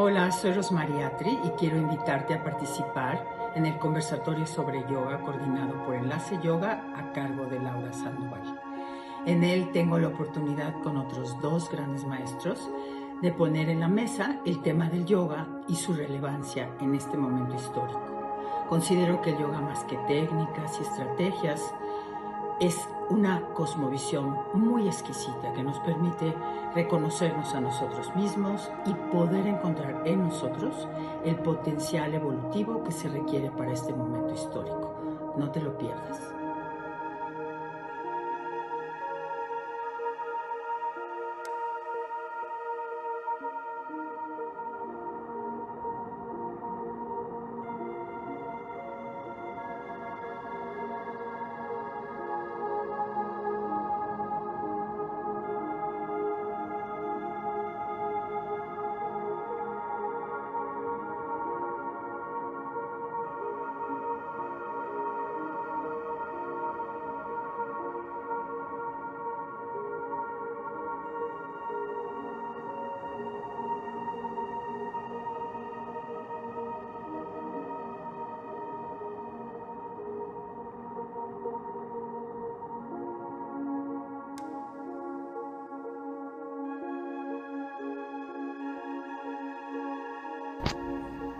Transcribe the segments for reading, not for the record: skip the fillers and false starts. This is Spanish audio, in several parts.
Hola, soy Rosmarie Atri y quiero invitarte a participar en el conversatorio sobre yoga coordinado por Enlace Yoga a cargo de Laura Sandoval. En él tengo la oportunidad con otros dos grandes maestros de poner en la mesa el tema del yoga y su relevancia en este momento histórico. Considero que el yoga, más que técnicas y estrategias, es una cosmovisión muy exquisita que nos permite reconocernos a nosotros mismos y poder encontrar en nosotros el potencial evolutivo que se requiere para este momento histórico. No te lo pierdas.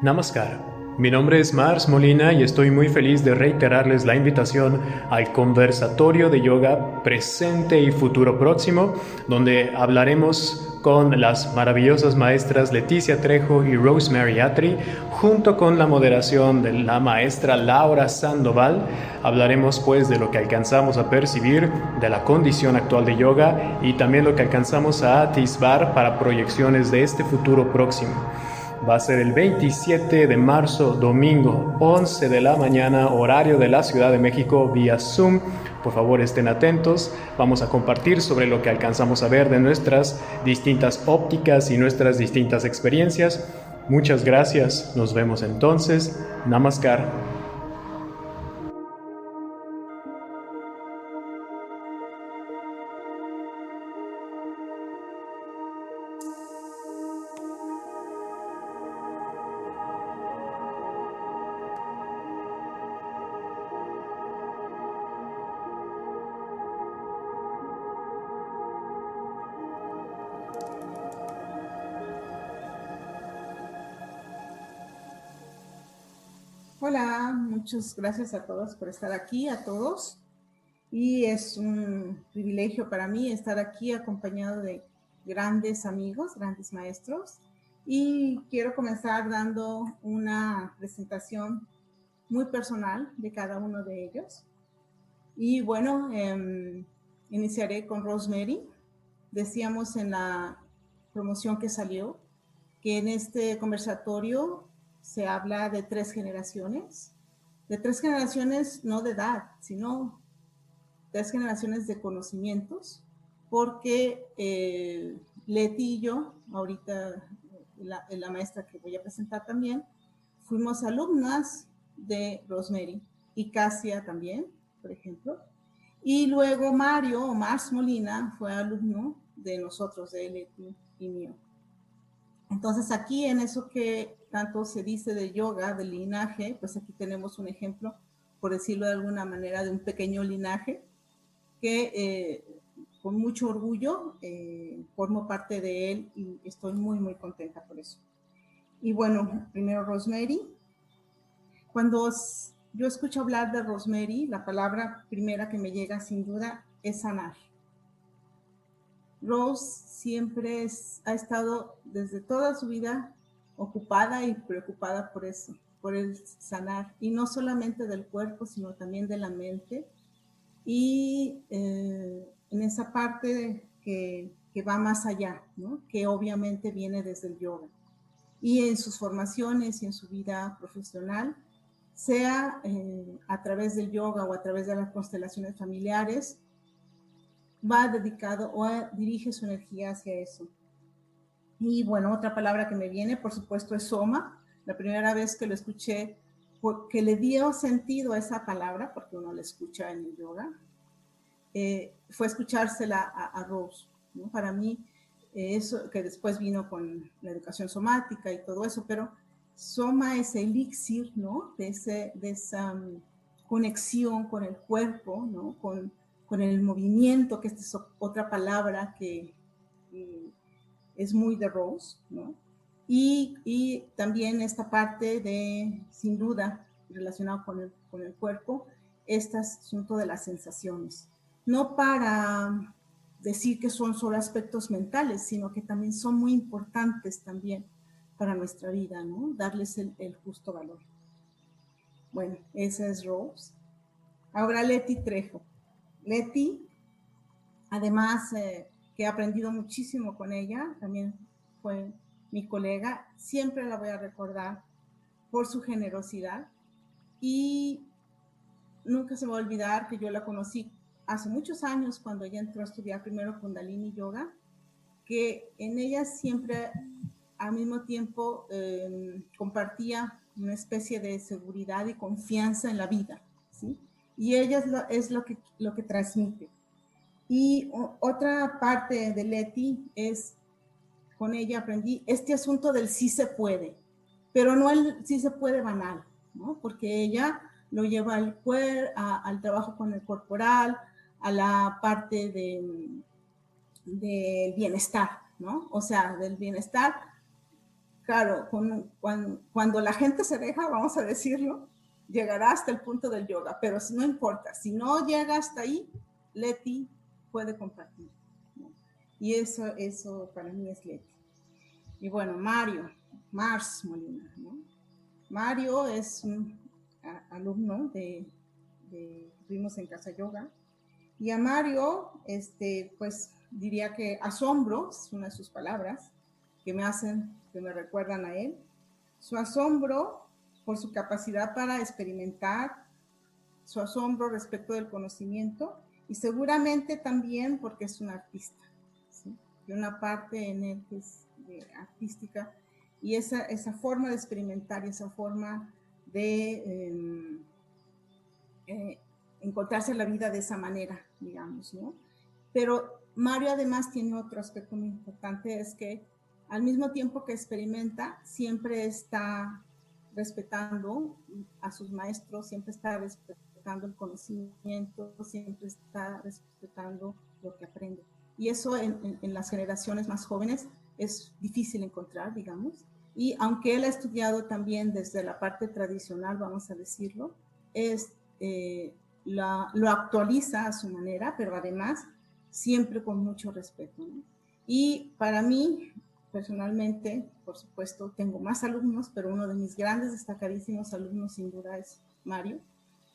Namaskar, mi nombre es Mars Molina y estoy muy feliz de reiterarles la invitación al conversatorio de yoga presente y futuro próximo, donde hablaremos con las maravillosas maestras Leticia Trejo y Rosmarie Atri, junto con la moderación de la maestra Laura Sandoval. Hablaremos pues de lo que alcanzamos a percibir de la condición actual de yoga y también lo que alcanzamos a atisbar para proyecciones de este futuro próximo. Va a ser el 27 de marzo, domingo, 11 de la mañana, horario de la Ciudad de México, vía Zoom. Por favor, estén atentos. Vamos a compartir sobre lo que alcanzamos a ver de nuestras distintas ópticas y nuestras distintas experiencias. Muchas gracias. Nos vemos entonces. Namaskar. Hola, muchas gracias a todos por estar aquí, a todos. Y es un privilegio para mí estar aquí acompañado de grandes amigos, grandes maestros. Y quiero comenzar dando una presentación muy personal de cada uno de ellos. Y bueno, iniciaré con Rosmarie. Decíamos en la promoción que salió que en este conversatorio se habla de tres generaciones no de edad, sino tres generaciones de conocimientos, porque Leti y yo, ahorita la maestra que voy a presentar también, fuimos alumnas de Rosmarie y Casia también, por ejemplo. Y luego Mario, o Mars Molina, fue alumno de nosotros, de Leti y mío. Entonces aquí en eso que tanto se dice de yoga, del linaje, pues aquí tenemos un ejemplo, por decirlo de alguna manera, de un pequeño linaje que con mucho orgullo formo parte de él y estoy muy, muy contenta por eso. Y bueno, primero Rosmarie. Cuando yo escucho hablar de Rosmarie, la palabra primera que me llega sin duda es sanar. Rose siempre ha estado desde toda su vida ocupada y preocupada por eso, por el sanar, y no solamente del cuerpo, sino también de la mente, y en esa parte que va más allá, ¿no? Que obviamente viene desde el yoga. Y en sus formaciones y en su vida profesional, sea a través del yoga o a través de las constelaciones familiares, va dedicado o dirige su energía hacia eso. Y bueno, otra palabra que me viene, por supuesto, es Soma. La primera vez que lo escuché, que le dio sentido a esa palabra, porque uno la escucha en el yoga, fue escuchársela a Rose, ¿no? Para mí, eso que después vino con la educación somática y todo eso, pero soma ese elixir, ¿no? De esa conexión con el cuerpo, ¿no? Con el movimiento, que esta es otra palabra que es muy de Rose, ¿no? Y también esta parte de, sin duda, relacionado con el cuerpo, este asunto de las sensaciones. No para decir que son solo aspectos mentales, sino que también son muy importantes también para nuestra vida, ¿no? Darles el justo valor. Bueno, esa es Rose. Ahora Leti Trejo. Leti, además que he aprendido muchísimo con ella, también fue mi colega, siempre la voy a recordar por su generosidad y nunca se me va a olvidar que yo la conocí hace muchos años cuando ella entró a estudiar primero Kundalini Yoga, que en ella siempre al mismo tiempo compartía una especie de seguridad y confianza en la vida, ¿sí? Y ella es lo que transmite. Y otra parte de Leti es, con ella aprendí este asunto del sí se puede, pero no el sí se puede banal, ¿no? Porque ella lo lleva al trabajo con el corporal, a la parte del bienestar, ¿no? O sea, del bienestar, claro, cuando la gente se deja, vamos a decirlo, llegará hasta el punto del yoga, pero no importa, si no llega hasta ahí, Leti puede compartir, ¿no? Y eso para mí es Leti. Y bueno, Mars Molina, ¿no? Mario es un alumno que tuvimos en Casa Yoga. Y a Mario, pues diría que asombro, es una de sus palabras, que me recuerdan a él. Su asombro por su capacidad para experimentar, su asombro respecto del conocimiento y seguramente también porque es un artista, ¿sí? Y una parte en él que es artística y esa forma de experimentar y esa forma de encontrarse la vida de esa manera, digamos, ¿no? Pero Mario además tiene otro aspecto muy importante, es que al mismo tiempo que experimenta, siempre está respetando a sus maestros, siempre está respetando el conocimiento, siempre está respetando lo que aprende. Y eso en las generaciones más jóvenes es difícil encontrar, digamos. Y aunque él ha estudiado también desde la parte tradicional, vamos a decirlo, lo actualiza a su manera, pero además siempre con mucho respeto, ¿no? Y para mí, personalmente, por supuesto, tengo más alumnos, pero uno de mis grandes, destacadísimos alumnos sin duda es Mario,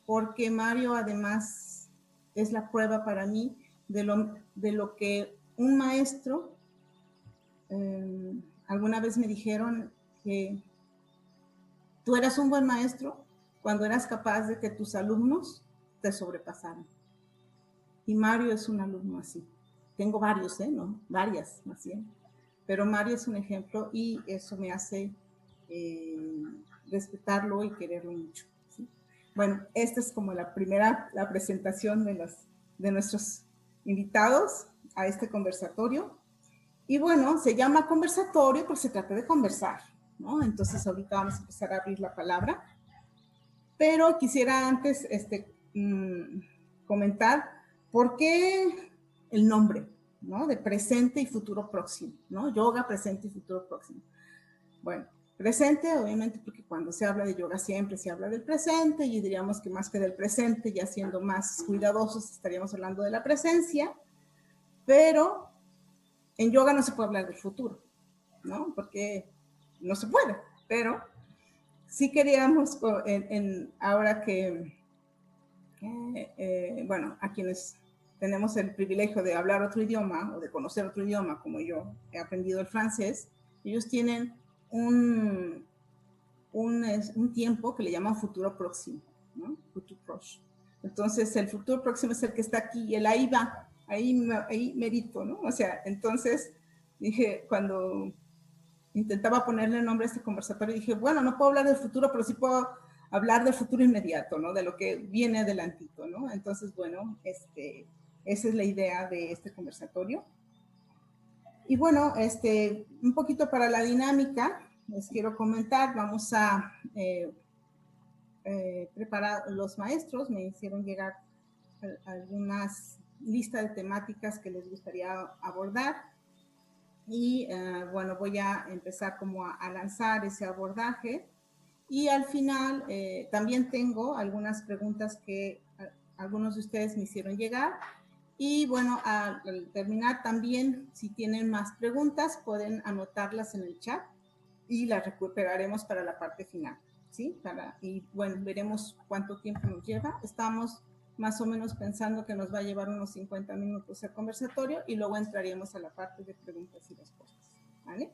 porque Mario además es la prueba para mí de lo que un maestro, alguna vez me dijeron que tú eras un buen maestro cuando eras capaz de que tus alumnos te sobrepasaran. Y Mario es un alumno así. Tengo varios, ¿no? Varias, más bien. Pero Mario es un ejemplo y eso me hace respetarlo y quererlo mucho, ¿sí? Bueno, esta es como la presentación de nuestros invitados a este conversatorio. Y bueno, se llama conversatorio porque se trata de conversar, ¿no? Entonces ahorita vamos a empezar a abrir la palabra. Pero quisiera antes comentar por qué el nombre, ¿no? De presente y futuro próximo, ¿no? Yoga, presente y futuro próximo. Bueno, presente, obviamente, porque cuando se habla de yoga siempre se habla del presente y diríamos que más que del presente, ya siendo más cuidadosos, estaríamos hablando de la presencia, pero en yoga no se puede hablar del futuro, ¿no? Porque no se puede, pero sí queríamos, ahora que, bueno, a quienes tenemos el privilegio de hablar otro idioma o de conocer otro idioma, como yo he aprendido el francés, ellos tienen un tiempo que le llaman futuro próximo, ¿no? Futuro próximo. Entonces, el futuro próximo es el que está aquí y el ahí va, ahí merito, ¿no? O sea, entonces dije, cuando intentaba ponerle nombre a este conversatorio, dije, bueno, no puedo hablar del futuro, pero sí puedo hablar del futuro inmediato, ¿no? De lo que viene adelantito, ¿no? Entonces, bueno, esa es la idea de este conversatorio. Y bueno, un poquito para la dinámica, les quiero comentar, vamos a preparar, los maestros me hicieron llegar algunas listas de temáticas que les gustaría abordar y bueno, voy a empezar como a lanzar ese abordaje y al final también tengo algunas preguntas que algunos de ustedes me hicieron llegar y bueno, al terminar también, si tienen más preguntas, pueden anotarlas en el chat y las recuperaremos para la parte final, ¿sí? Y bueno, veremos cuánto tiempo nos lleva. Estamos más o menos pensando que nos va a llevar unos 50 minutos el conversatorio y luego entraríamos a la parte de preguntas y respuestas, ¿vale?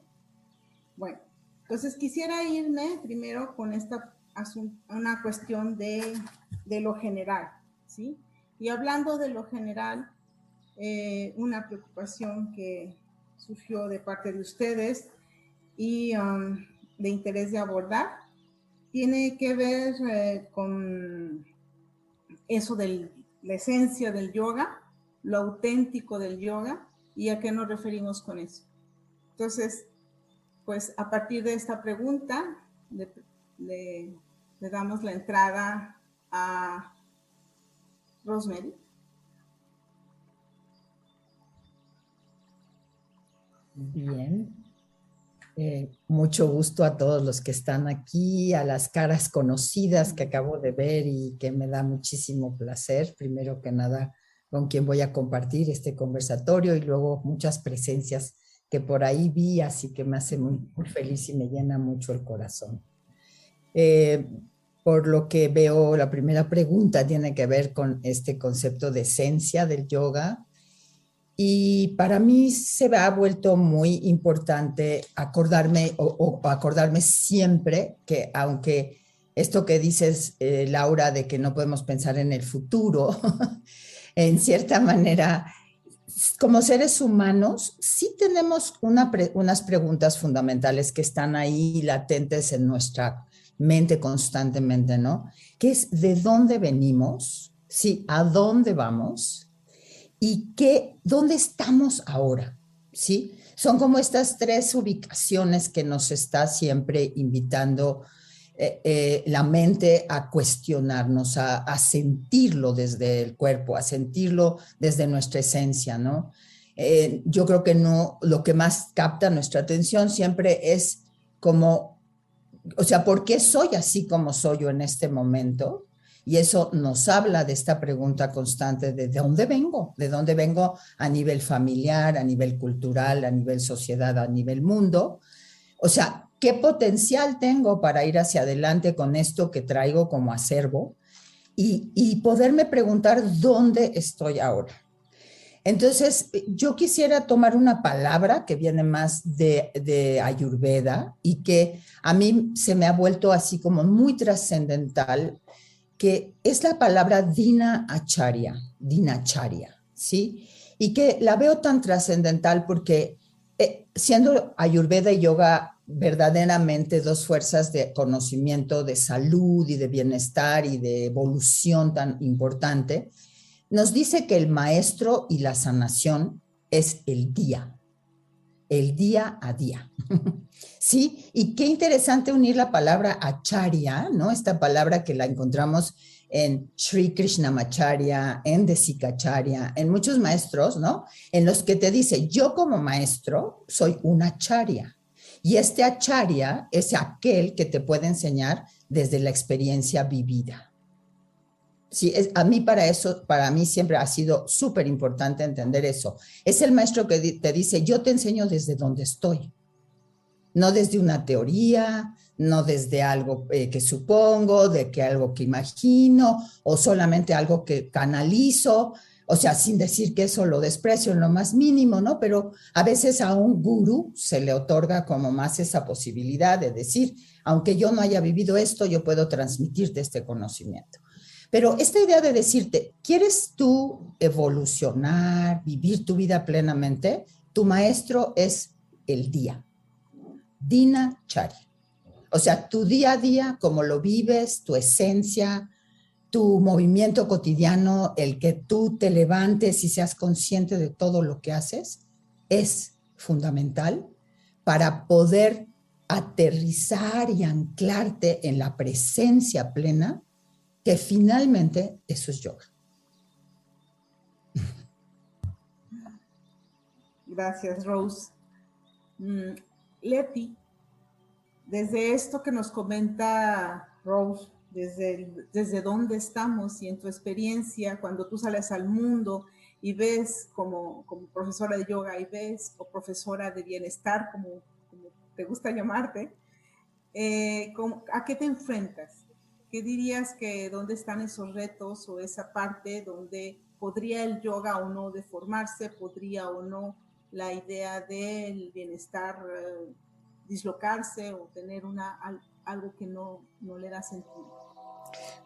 Bueno, entonces quisiera irme primero con una cuestión de lo general, ¿sí? Y hablando de lo general, una preocupación que surgió de parte de ustedes y de interés de abordar, tiene que ver con eso de la esencia del yoga, lo auténtico del yoga y a qué nos referimos con eso. Entonces, pues a partir de esta pregunta, le damos la entrada a Rosemary. Bien. Mucho gusto a todos los que están aquí, a las caras conocidas que acabo de ver y que me da muchísimo placer, primero que nada, con quien voy a compartir este conversatorio y luego muchas presencias que por ahí vi, así que me hace muy, muy feliz y me llena mucho el corazón. Por lo que veo, la primera pregunta tiene que ver con este concepto de esencia del yoga. Y para mí se me ha vuelto muy importante acordarme o acordarme siempre que aunque esto que dices, Laura, de que no podemos pensar en el futuro, en cierta manera, como seres humanos, sí tenemos unas preguntas fundamentales que están ahí latentes en nuestra mente constantemente, ¿no? Que es ¿de dónde venimos? Sí, ¿a dónde vamos? ¿Y dónde estamos ahora? ¿Sí? Son como estas tres ubicaciones que nos está siempre invitando la mente a cuestionarnos, a sentirlo desde el cuerpo, a sentirlo desde nuestra esencia, ¿no? Yo creo que no, lo que más capta nuestra atención siempre es como, o sea, ¿por qué soy así como soy yo en este momento? Y eso nos habla de esta pregunta constante de dónde vengo a nivel familiar, a nivel cultural, a nivel sociedad, a nivel mundo. O sea, ¿qué potencial tengo para ir hacia adelante con esto que traigo como acervo? Y poderme preguntar dónde estoy ahora. Entonces, yo quisiera tomar una palabra que viene más de Ayurveda y que a mí se me ha vuelto así como muy trascendental, que es la palabra dinacharya, ¿sí? Y que la veo tan trascendental porque siendo Ayurveda y yoga verdaderamente dos fuerzas de conocimiento, de salud y de bienestar y de evolución tan importante, nos dice que el maestro y la sanación es el día a día. ¿Sí? Y qué interesante unir la palabra acharya, ¿no? Esta palabra que la encontramos en Sri Krishnamacharya, en Desikacharya, en muchos maestros, ¿no? En los que te dice, yo como maestro soy un acharya. Y este acharya es aquel que te puede enseñar desde la experiencia vivida. Sí, para mí siempre ha sido súper importante entender eso. Es el maestro que te dice, yo te enseño desde donde estoy. No desde una teoría, no desde algo que supongo, de que algo que imagino, o solamente algo que canalizo, o sea, sin decir que eso lo desprecio en lo más mínimo, ¿no? Pero a veces a un gurú se le otorga como más esa posibilidad de decir, aunque yo no haya vivido esto, yo puedo transmitirte este conocimiento. Pero esta idea de decirte, ¿quieres tú evolucionar, vivir tu vida plenamente? Tu maestro es el día. Dinacharya. O sea, tu día a día, cómo lo vives, tu esencia, tu movimiento cotidiano, el que tú te levantes y seas consciente de todo lo que haces, es fundamental para poder aterrizar y anclarte en la presencia plena, que finalmente eso es yoga. Gracias, Rose. Leti, desde esto que nos comenta Rose, desde dónde estamos y en tu experiencia, cuando tú sales al mundo y ves como profesora de yoga y ves, o profesora de bienestar, como te gusta llamarte, ¿a qué te enfrentas? ¿Qué dirías que dónde están esos retos o esa parte donde podría el yoga o no deformarse, podría o no la idea del bienestar dislocarse o tener algo que no le da sentido?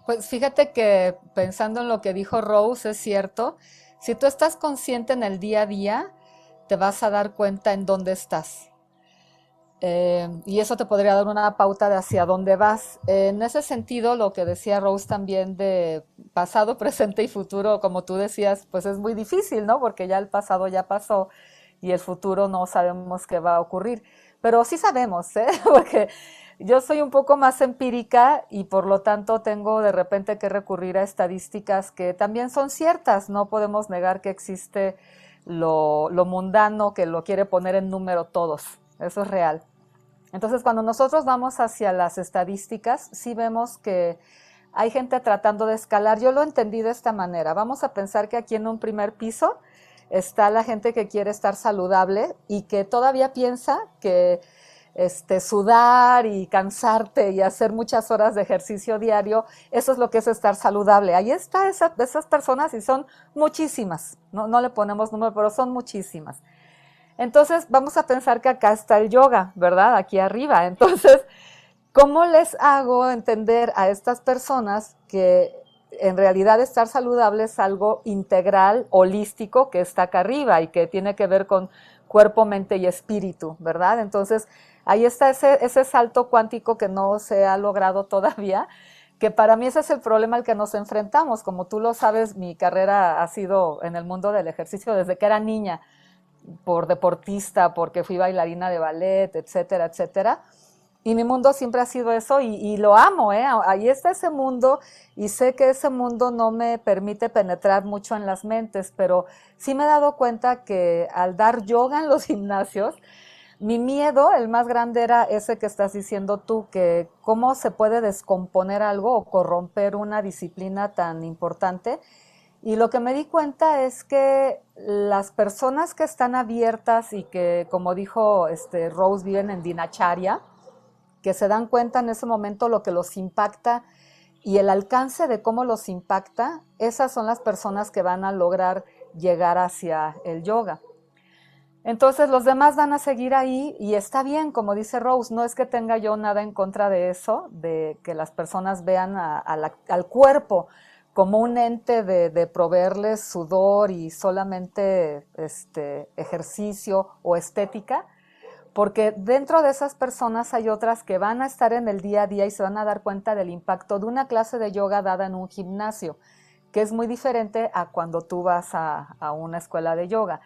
Pues fíjate que pensando en lo que dijo Rose, es cierto, si tú estás consciente en el día a día, te vas a dar cuenta en dónde estás. Y eso te podría dar una pauta de hacia dónde vas. En ese sentido, lo que decía Rose también de pasado, presente y futuro, como tú decías, pues es muy difícil, ¿no? Porque ya el pasado ya pasó y el futuro no sabemos qué va a ocurrir. Pero sí sabemos, ¿eh? Porque yo soy un poco más empírica y por lo tanto tengo de repente que recurrir a estadísticas que también son ciertas. No podemos negar que existe lo mundano que lo quiere poner en número todos. Eso es real. Entonces, cuando nosotros vamos hacia las estadísticas, sí vemos que hay gente tratando de escalar. Yo lo entendí de esta manera. Vamos a pensar que aquí en un primer piso está la gente que quiere estar saludable y que todavía piensa que sudar y cansarte y hacer muchas horas de ejercicio diario, eso es lo que es estar saludable. Ahí está esas personas y son muchísimas. No le ponemos número, pero son muchísimas. Entonces vamos a pensar que acá está el yoga, ¿verdad? Aquí arriba. Entonces, ¿cómo les hago entender a estas personas que en realidad estar saludable es algo integral, holístico, que está acá arriba y que tiene que ver con cuerpo, mente y espíritu, ¿verdad? Entonces, ahí está ese salto cuántico que no se ha logrado todavía, que para mí ese es el problema al que nos enfrentamos. Como tú lo sabes, mi carrera ha sido en el mundo del ejercicio desde que era niña, por deportista, porque fui bailarina de ballet, etcétera, etcétera. Y mi mundo siempre ha sido eso y lo amo, ¿eh? Ahí está ese mundo y sé que ese mundo no me permite penetrar mucho en las mentes, pero sí me he dado cuenta que al dar yoga en los gimnasios, mi miedo, el más grande, era ese que estás diciendo tú, que cómo se puede descomponer algo o corromper una disciplina tan importante. Y lo que me di cuenta es que las personas que están abiertas y que, como dijo Rose, viven en dinacharya, que se dan cuenta en ese momento lo que los impacta y el alcance de cómo los impacta, esas son las personas que van a lograr llegar hacia el yoga. Entonces los demás van a seguir ahí y está bien, como dice Rose, no es que tenga yo nada en contra de eso, de que las personas vean al cuerpo como un ente de proveerles sudor y solamente ejercicio o estética, porque dentro de esas personas hay otras que van a estar en el día a día y se van a dar cuenta del impacto de una clase de yoga dada en un gimnasio, que es muy diferente a cuando tú vas a una escuela de yoga.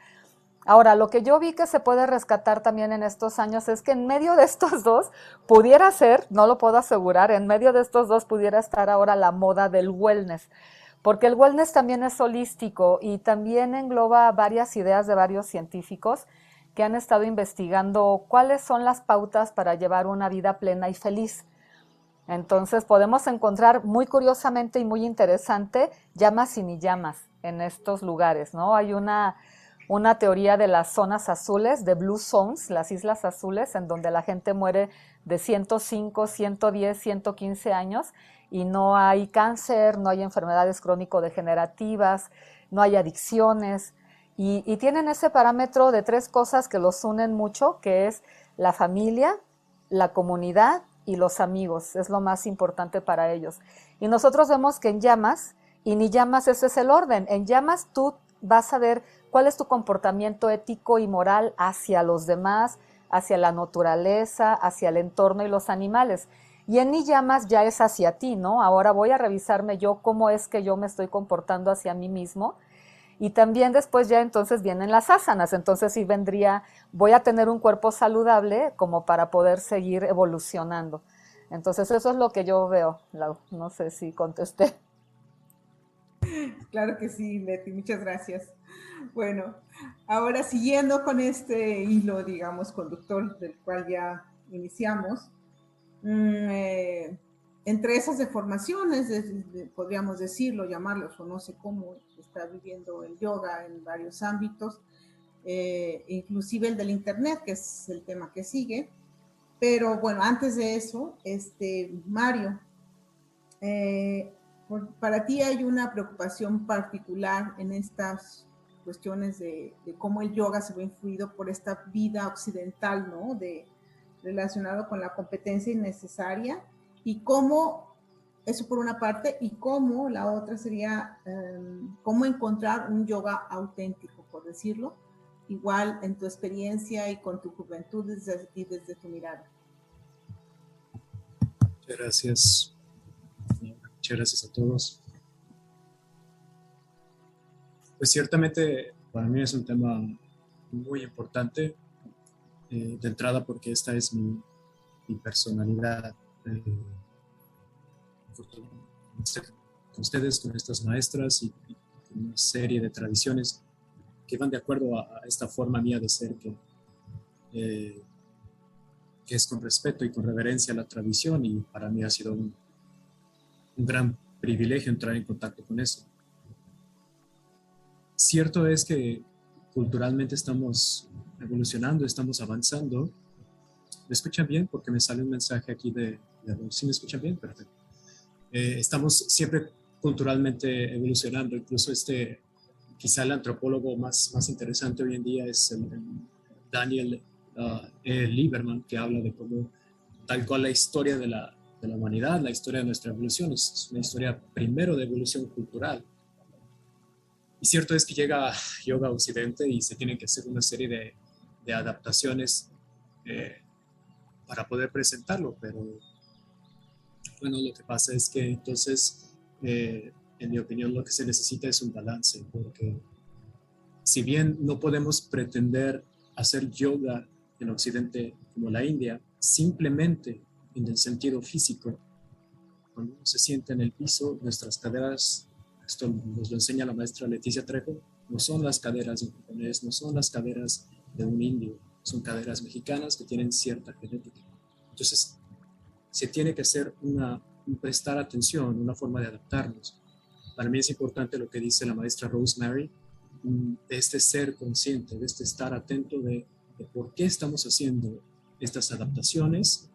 Ahora, lo que yo vi que se puede rescatar también en estos años es que en medio de estos dos pudiera ser, no lo puedo asegurar, en medio de estos dos pudiera estar ahora la moda del wellness, porque el wellness también es holístico y también engloba varias ideas de varios científicos que han estado investigando cuáles son las pautas para llevar una vida plena y feliz. Entonces podemos encontrar muy curiosamente y muy interesante llamas y ni llamas en estos lugares, ¿no? Hay una teoría de las zonas azules, de Blue Zones, las islas azules, en donde la gente muere de 105, 110, 115 años y no hay cáncer, no hay enfermedades crónico-degenerativas, no hay adicciones y tienen ese parámetro de 3 cosas que los unen mucho, que es la familia, la comunidad y los amigos, es lo más importante para ellos. Y nosotros vemos que en llamas, y ni llamas ese es el orden, en llamas tú vas a ver cuál es tu comportamiento ético y moral hacia los demás, hacia la naturaleza, hacia el entorno y los animales. Y en ni llamas ya es hacia ti, ¿no? Ahora voy a revisarme yo cómo es que yo me estoy comportando hacia mí mismo Y también después ya entonces vienen las asanas, entonces sí vendría, voy a tener un cuerpo saludable como para poder seguir evolucionando. Entonces eso es lo que yo veo, Lau. No sé si contesté. Claro que sí, Leti, muchas gracias. Bueno, ahora siguiendo con este hilo, digamos, conductor del cual ya iniciamos, entre esas deformaciones, podríamos decirlo, llamarlos, o no sé cómo está viviendo el yoga en varios ámbitos, inclusive el del Internet, que es el tema que sigue. Pero bueno, antes de eso, Mario, para ti hay una preocupación particular en estas cuestiones de cómo el yoga se ve influido por esta vida occidental, ¿no? Relacionado con la competencia innecesaria y cómo, eso por una parte, y cómo la otra sería cómo encontrar un yoga auténtico, por decirlo, igual en tu experiencia y con tu juventud y desde tu mirada. Muchas gracias. Muchas gracias a todos. Pues ciertamente para mí es un tema muy importante, de entrada porque esta es mi personalidad. Con ustedes, con estas maestras y una serie de tradiciones que van de acuerdo a esta forma mía de ser que es con respeto y con reverencia a la tradición, y para mí ha sido un gran privilegio entrar en contacto con eso. Cierto es que culturalmente estamos evolucionando, estamos avanzando. ¿Me escuchan bien? Porque me sale un mensaje aquí de ¿sí me escuchan bien? Perfecto. Estamos siempre culturalmente evolucionando. Incluso quizá el antropólogo más interesante hoy en día es el Daniel Lieberman, que habla de cómo tal cual la historia de la humanidad, la historia de nuestra evolución es una historia primero de evolución cultural. Y cierto es que llega yoga a Occidente y se tienen que hacer una serie de adaptaciones para poder presentarlo, pero bueno, lo que pasa es que entonces, en mi opinión, lo que se necesita es un balance, porque si bien no podemos pretender hacer yoga en Occidente como la India, simplemente en el sentido físico, cuando uno se sienta en el piso, nuestras caderas, esto nos lo enseña la maestra Leticia Trejo, no son las caderas de un japonés, no son las caderas de un indio, son caderas mexicanas que tienen cierta genética. Entonces, se tiene que hacer prestar atención, una forma de adaptarnos. Para mí es importante lo que dice la maestra Rosemary, de este ser consciente, de este estar atento de por qué estamos haciendo estas adaptaciones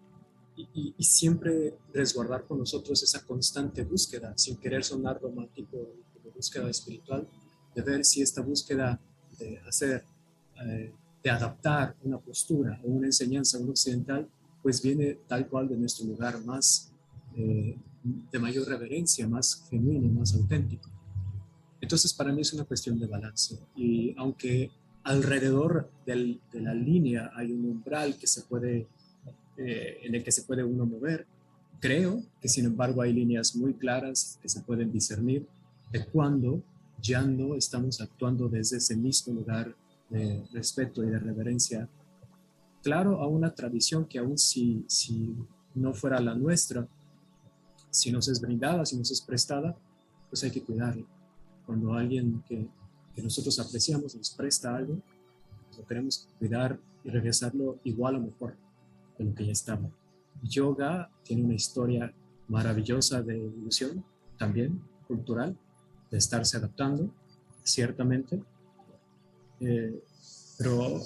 y siempre resguardar con nosotros esa constante búsqueda, sin querer sonar romántico, de búsqueda espiritual, de ver si esta búsqueda de hacer, de adaptar una postura o una enseñanza a un occidental, pues viene tal cual de nuestro lugar más, de mayor reverencia, más genuino, más auténtico. Entonces para mí es una cuestión de balance, y aunque alrededor de la línea hay un umbral que se puede, en el que se puede uno mover, creo que sin embargo hay líneas muy claras que se pueden discernir de cuando ya no estamos actuando desde ese mismo lugar de respeto y de reverencia, claro, a una tradición que aún si no fuera la nuestra, si nos es brindada, si nos es prestada, pues hay que cuidarla. Cuando alguien que nosotros apreciamos nos presta algo, lo queremos cuidar y regresarlo igual o mejor de lo que ya estaba. Yoga tiene una historia maravillosa de evolución, también cultural, de estarse adaptando, ciertamente, pero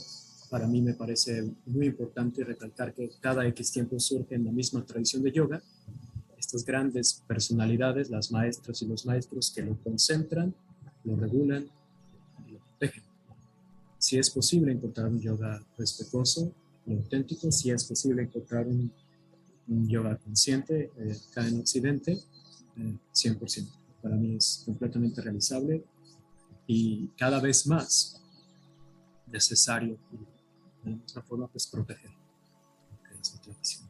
para mí me parece muy importante recalcar que cada X tiempo surge en la misma tradición de yoga estas grandes personalidades, las maestras y los maestros, que lo concentran, lo regulan y lo protegen. Si es posible encontrar un yoga respetuoso y auténtico, si es posible encontrar un yoga consciente acá en Occidente, 100%. Para mí es completamente realizable y cada vez más necesario, de nuestra forma, pues proteger lo que es la tradición.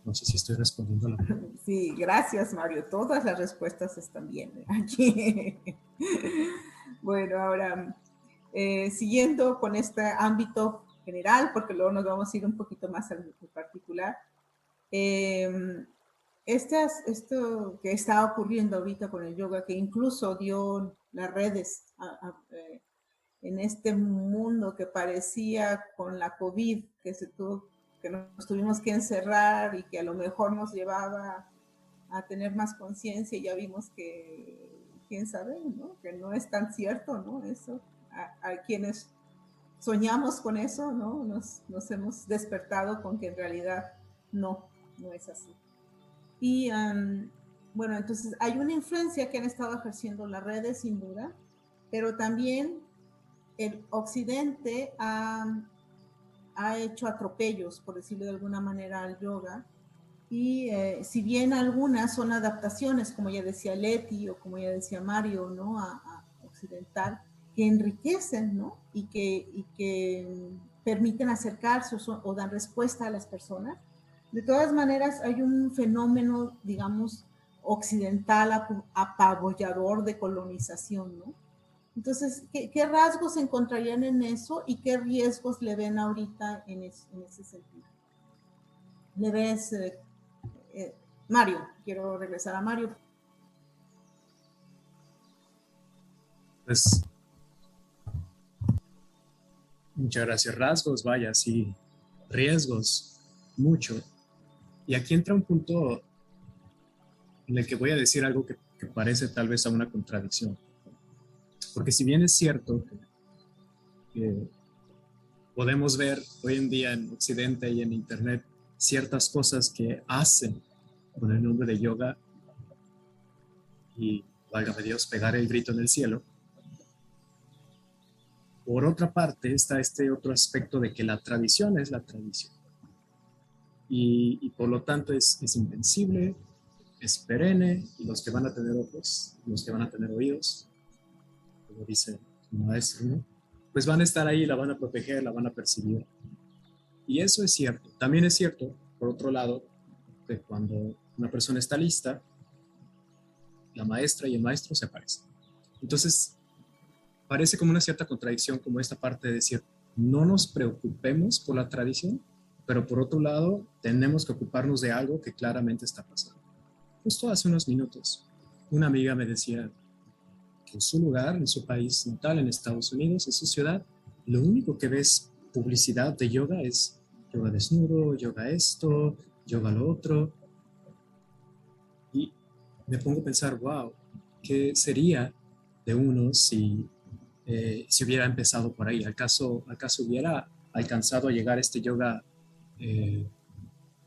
No sé si estoy respondiendo a la pregunta. Sí, gracias, Mario. Todas las respuestas están bien aquí. Bueno, ahora, siguiendo con este ámbito general, porque luego nos vamos a ir un poquito más al particular, esto que está ocurriendo ahorita con el yoga, que incluso dio las redes en este mundo que parecía con la COVID, que nos tuvimos que encerrar y que a lo mejor nos llevaba a tener más conciencia, y ya vimos que, quién sabe, ¿no? Que no es tan cierto, ¿no? Eso, a quienes soñamos con eso, ¿no? Nos hemos despertado con que en realidad no es así. Y bueno, entonces hay una influencia que han estado ejerciendo las redes, sin duda, pero también el occidente ha hecho atropellos, por decirlo de alguna manera, al yoga. Y si bien algunas son adaptaciones, como ya decía Leti o como ya decía Mario, ¿no? A occidental, que enriquecen, ¿no? Y que permiten acercarse o dan respuesta a las personas. De todas maneras, hay un fenómeno, digamos, occidental apabullador de colonización, ¿no? Entonces, ¿qué rasgos encontrarían en eso y qué riesgos le ven ahorita en ese sentido? ¿Le ves, Mario? Quiero regresar a Mario. Pues muchas gracias. Rasgos, vaya, sí. Riesgos, mucho. Y aquí entra un punto en el que voy a decir algo que parece tal vez a una contradicción. Porque si bien es cierto que podemos ver hoy en día en Occidente y en Internet ciertas cosas que hacen con el nombre de yoga y, válgame Dios, pegar el grito en el cielo. Por otra parte está este otro aspecto de que la tradición es la tradición. Y por lo tanto es invencible, es perenne, y los que van a tener ojos, los que van a tener oídos, como dice el maestro, ¿no? Pues van a estar ahí, la van a proteger, la van a percibir. Y eso es cierto. También es cierto, por otro lado, que cuando una persona está lista, la maestra y el maestro se aparecen. Entonces, parece como una cierta contradicción, como esta parte de decir, no nos preocupemos por la tradición, pero por otro lado, tenemos que ocuparnos de algo que claramente está pasando. Justo hace unos minutos, una amiga me decía que en su lugar, en su país natal, en Estados Unidos, en su ciudad, lo único que ves publicidad de yoga es yoga desnudo, yoga esto, yoga lo otro. Y me pongo a pensar, wow, ¿qué sería de uno si hubiera empezado por ahí? ¿Acaso hubiera alcanzado a llegar a este yoga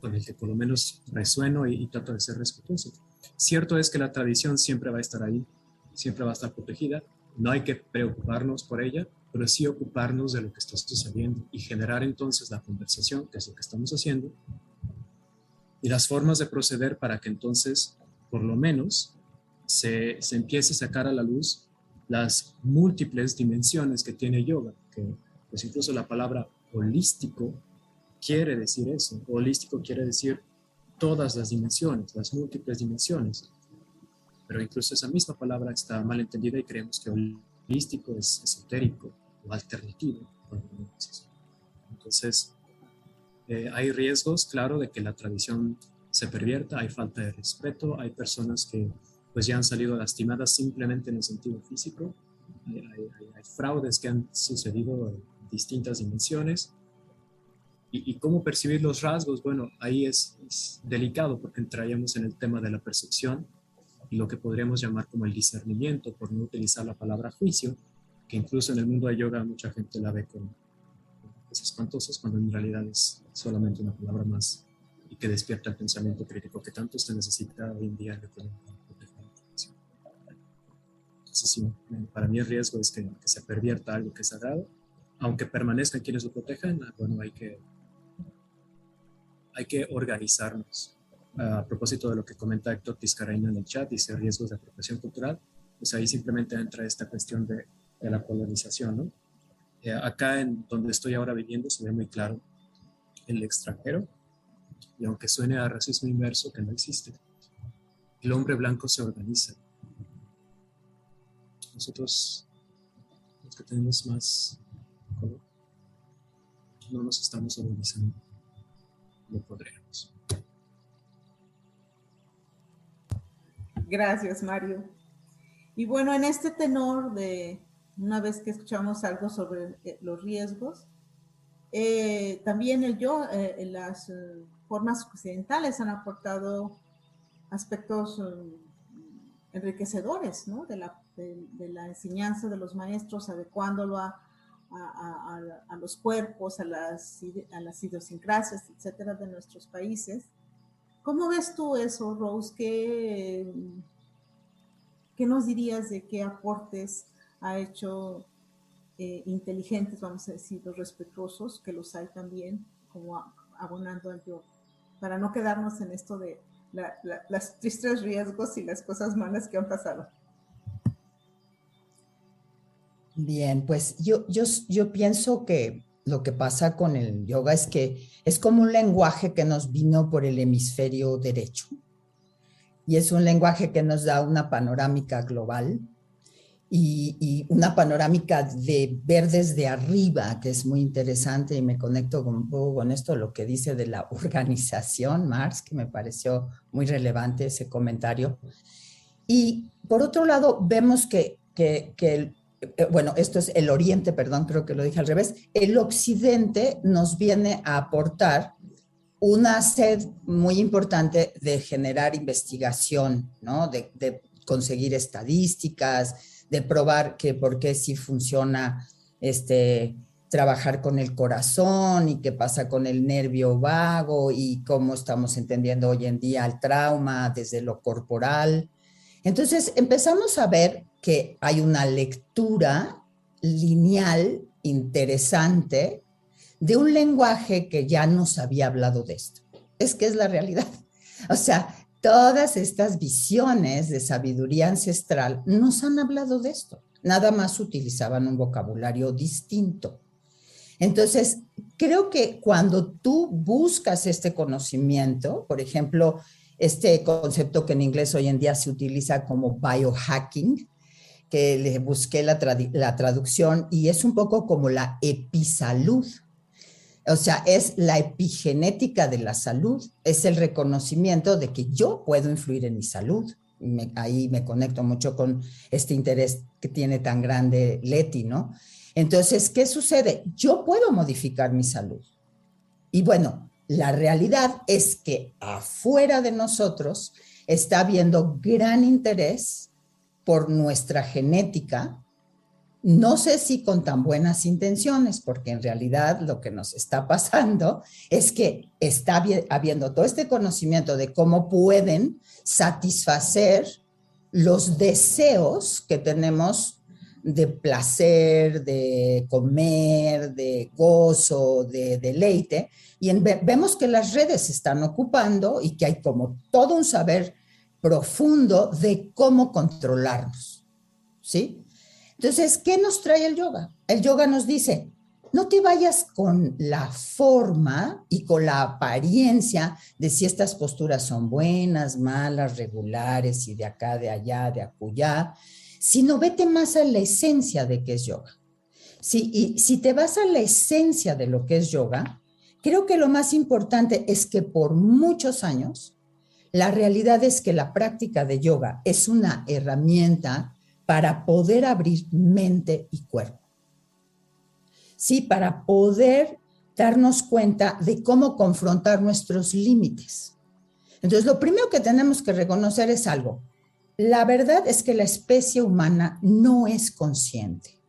con el que por lo menos resueno y trato de ser respetuoso? Cierto es que la tradición siempre va a estar ahí, siempre va a estar protegida, no hay que preocuparnos por ella, pero sí ocuparnos de lo que está sucediendo y generar entonces la conversación, que es lo que estamos haciendo, y las formas de proceder para que entonces, por lo menos, se empiece a sacar a la luz las múltiples dimensiones que tiene yoga, que pues incluso la palabra holístico quiere decir eso. Holístico quiere decir todas las dimensiones, las múltiples dimensiones. Pero incluso esa misma palabra está mal entendida y creemos que holístico es esotérico o alternativo. Entonces, hay riesgos, claro, de que la tradición se pervierta, hay falta de respeto, hay personas que pues ya han salido lastimadas simplemente en el sentido físico, hay fraudes que han sucedido en distintas dimensiones. ¿Y cómo percibir los rasgos? Bueno, ahí es delicado porque entraríamos en el tema de la percepción y lo que podríamos llamar como el discernimiento, por no utilizar la palabra juicio, que incluso en el mundo de yoga mucha gente la ve con cosas espantosas, cuando en realidad es solamente una palabra más y que despierta el pensamiento crítico que tanto se necesita hoy en día en la economía. Entonces, sí, para mí el riesgo es que se pervierta algo que es sagrado, aunque permanezcan quienes lo protejan. Bueno, hay que organizarnos. A propósito de lo que comenta Héctor Tiscareño en el chat, dice riesgos de apropiación cultural, pues ahí simplemente entra esta cuestión de la colonización, ¿no? Acá en donde estoy ahora viviendo se ve muy claro el extranjero, y aunque suene a racismo inverso, que no existe, el hombre blanco se organiza. Nosotros que tenemos más color, no nos estamos organizando, no podríamos. Gracias, Mario. Y bueno, en este tenor de una vez que escuchamos algo sobre los riesgos, también las formas occidentales han aportado aspectos enriquecedores, ¿no? de la enseñanza de los maestros, adecuándolo a los cuerpos, a las idiosincrasias, etcétera, de nuestros países. ¿Cómo ves tú eso, Rose? ¿Qué nos dirías de qué aportes ha hecho inteligentes, vamos a decir, los respetuosos, que los hay también, como abonando al yoga, para no quedarnos en esto de las tristes riesgos y las cosas malas que han pasado? Bien, pues yo pienso que lo que pasa con el yoga es que es como un lenguaje que nos vino por el hemisferio derecho y es un lenguaje que nos da una panorámica global y una panorámica de ver desde arriba, que es muy interesante, y me conecto un poco con esto, lo que dice de la organización, Marx, que me pareció muy relevante ese comentario. Y por otro lado, vemos bueno, esto es el Oriente, perdón, creo que lo dije al revés, el Occidente nos viene a aportar una sed muy importante de generar investigación, ¿no? De conseguir estadísticas, de probar que por qué sí funciona trabajar con el corazón y qué pasa con el nervio vago y cómo estamos entendiendo hoy en día el trauma desde lo corporal. Entonces empezamos a ver que hay una lectura lineal interesante de un lenguaje que ya nos había hablado de esto. Es que es la realidad. O sea, todas estas visiones de sabiduría ancestral nos han hablado de esto. Nada más utilizaban un vocabulario distinto. Entonces, creo que cuando tú buscas este conocimiento, por ejemplo, este concepto que en inglés hoy en día se utiliza como biohacking, que le busqué la traducción, y es un poco como la episalud. O sea, es la epigenética de la salud, es el reconocimiento de que yo puedo influir en mi salud. Ahí me conecto mucho con este interés que tiene tan grande Leti, ¿no? Entonces, ¿qué sucede? Yo puedo modificar mi salud. Y bueno, la realidad es que afuera de nosotros está habiendo gran interés por nuestra genética. No sé si con tan buenas intenciones, porque en realidad lo que nos está pasando es que está habiendo todo este conocimiento de cómo pueden satisfacer los deseos que tenemos de placer, de comer, de gozo, de deleite, y vemos que las redes se están ocupando y que hay como todo un saber profundo de cómo controlarnos, ¿sí? Entonces, ¿qué nos trae el yoga? El yoga nos dice, no te vayas con la forma y con la apariencia de si estas posturas son buenas, malas, regulares y de acá, de allá, de acullá, sino vete más a la esencia de qué es yoga. Y si te vas a la esencia de lo que es yoga, creo que lo más importante es que por muchos años, la realidad es que la práctica de yoga es una herramienta para poder abrir mente y cuerpo. Sí, para poder darnos cuenta de cómo confrontar nuestros límites. Entonces, lo primero que tenemos que reconocer es algo. La verdad es que la especie humana no es consciente.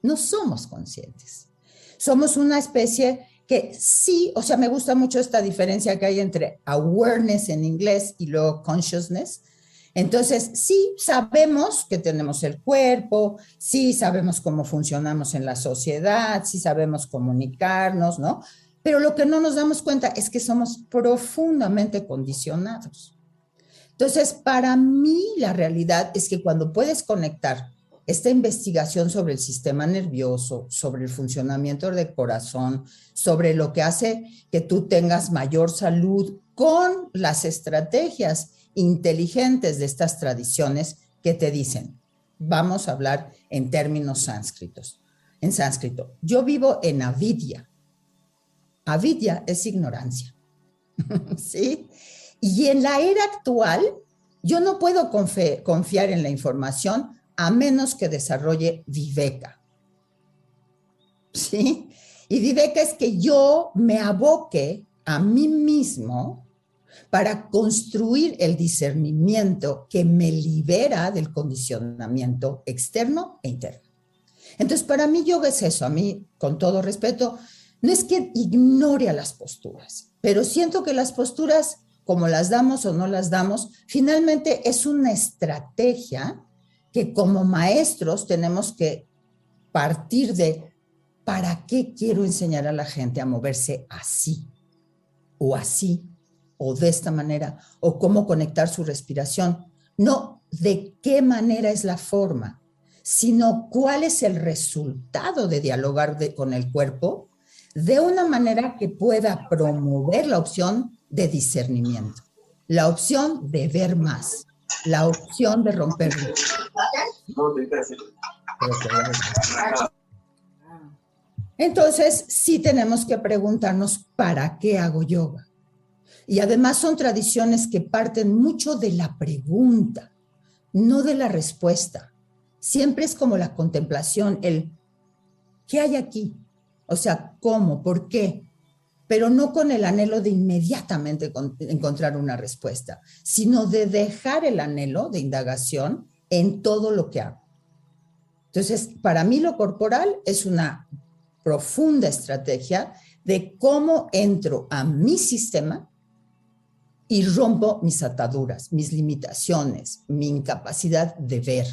No somos conscientes. Somos una especie que sí, o sea, me gusta mucho esta diferencia que hay entre awareness en inglés y luego consciousness. Entonces, sí sabemos que tenemos el cuerpo, sí sabemos cómo funcionamos en la sociedad, sí sabemos comunicarnos, ¿no? Pero lo que no nos damos cuenta es que somos profundamente condicionados. Entonces, para mí la realidad es que cuando puedes conectar esta investigación sobre el sistema nervioso, sobre el funcionamiento del corazón, sobre lo que hace que tú tengas mayor salud con las estrategias inteligentes de estas tradiciones que te dicen, Vamos a hablar en términos sánscritos. En sánscrito, yo vivo en avidya. Avidya es ignorancia, ¿sí? Y en la era actual, yo no puedo confiar en la información a menos que desarrolle viveka, ¿sí? Y viveka es que yo me aboque a mí mismo para construir el discernimiento que me libera del condicionamiento externo e interno. Entonces, para mí yoga es eso. A mí, con todo respeto, no es que ignore a las posturas, pero siento que las posturas, como las damos o no las damos, finalmente es una estrategia que como maestros tenemos que partir de ¿para qué quiero enseñar a la gente a moverse así o así? O de esta manera, o cómo conectar su respiración. No de qué manera es la forma, sino cuál es el resultado de dialogar con el cuerpo de una manera que pueda promover la opción de discernimiento, la opción de ver más, la opción de romper. Entonces, sí tenemos que preguntarnos, ¿para qué hago yoga? Y además son tradiciones que parten mucho de la pregunta, no de la respuesta. Siempre es como la contemplación, el ¿qué hay aquí? O sea, ¿cómo? ¿Por qué? Pero no con el anhelo de inmediatamente encontrar una respuesta, sino de dejar el anhelo de indagación en todo lo que hago. Entonces, para mí lo corporal es una profunda estrategia de cómo entro a mi sistema y rompo mis ataduras, mis limitaciones, mi incapacidad de ver.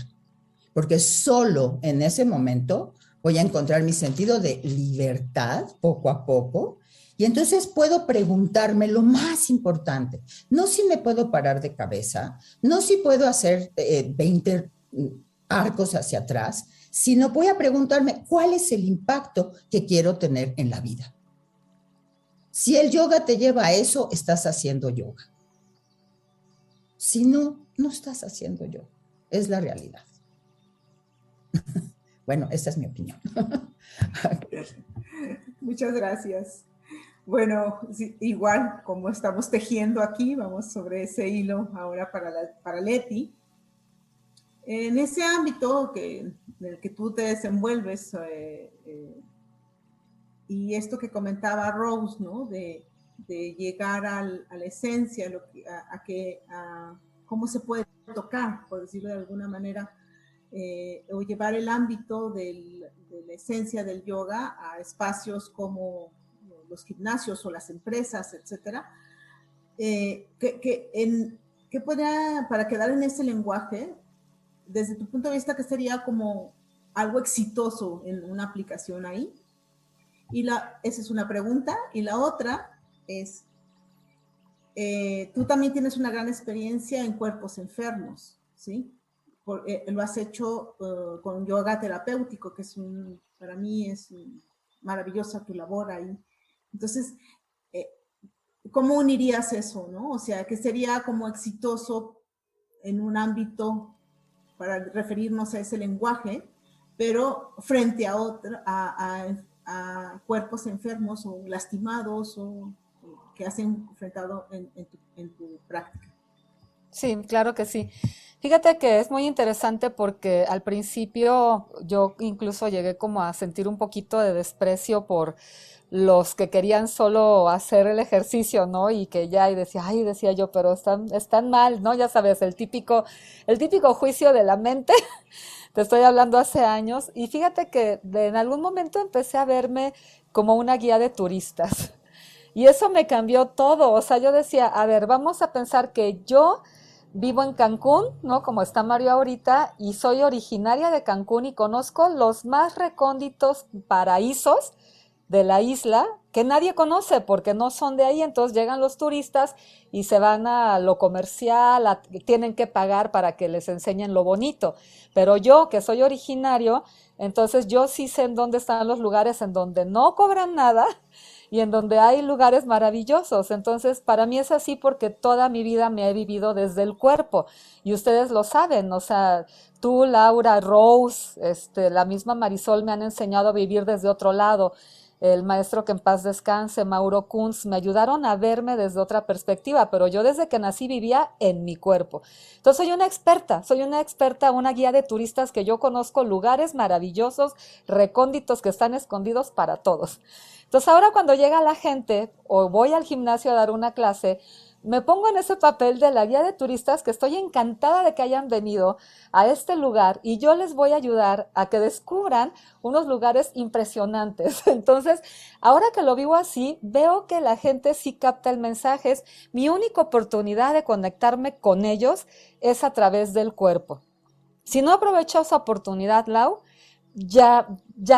Porque solo en ese momento voy a encontrar mi sentido de libertad poco a poco. Y entonces puedo preguntarme lo más importante. No si me puedo parar de cabeza, no si puedo hacer 20 arcos hacia atrás, sino voy a preguntarme cuál es el impacto que quiero tener en la vida. Si el yoga te lleva a eso, estás haciendo yoga. Si no, no estás haciendo yoga. Es la realidad. Bueno, esta es mi opinión. Muchas gracias. Bueno, sí, igual como estamos tejiendo aquí, vamos sobre ese hilo ahora para Leti. En ese ámbito en el que tú te desenvuelves, y esto que comentaba Rose, ¿no? De llegar a la esencia, a cómo se puede tocar, por decirlo de alguna manera, o llevar el ámbito de la esencia del yoga a espacios como los gimnasios o las empresas, etcétera. ¿Qué podría, para quedar en ese lenguaje, desde tu punto de vista, qué sería como algo exitoso en una aplicación ahí? Esa es una pregunta. Y la otra es, tú también tienes una gran experiencia en cuerpos enfermos, ¿sí? Lo has hecho con yoga terapéutico, que para mí es maravillosa tu labor ahí. Entonces, ¿cómo unirías eso, no? O sea, ¿qué sería como exitoso en un ámbito para referirnos a ese lenguaje, pero frente a cuerpos enfermos o lastimados o que has enfrentado en tu práctica? Sí, claro que sí. Fíjate que es muy interesante porque al principio yo incluso llegué como a sentir un poquito de desprecio por los que querían solo hacer el ejercicio, ¿no? Y que ya, y decía yo, pero están mal, ¿no? Ya sabes, el típico juicio de la mente. Te estoy hablando hace años. Y fíjate que en algún momento empecé a verme como una guía de turistas. Y eso me cambió todo. O sea, yo decía, a ver, vamos a pensar que yo vivo en Cancún, ¿no? Como está Mario ahorita, y soy originaria de Cancún y conozco los más recónditos paraísos de la isla que nadie conoce porque no son de ahí. Entonces llegan los turistas y se van a lo comercial, tienen que pagar para que les enseñen lo bonito. Pero yo, que soy originario, entonces yo sí sé en dónde están los lugares en donde no cobran nada y en donde hay lugares maravillosos. Entonces, para mí es así porque toda mi vida me he vivido desde el cuerpo y ustedes lo saben, o sea, tú, Laura, Rose, la misma Marisol me han enseñado a vivir desde otro lado. El maestro que en paz descanse, Mauro Kunz, me ayudaron a verme desde otra perspectiva, pero yo desde que nací vivía en mi cuerpo. Entonces soy una experta, una guía de turistas que yo conozco lugares maravillosos, recónditos que están escondidos para todos. Entonces ahora cuando llega la gente o voy al gimnasio a dar una clase, me pongo en ese papel de la guía de turistas que estoy encantada de que hayan venido a este lugar y yo les voy a ayudar a que descubran unos lugares impresionantes. Entonces, ahora que lo vivo así, veo que la gente sí capta el mensaje. Es mi única oportunidad de conectarme con ellos es a través del cuerpo. Si no aprovecho esa oportunidad, Lau, ya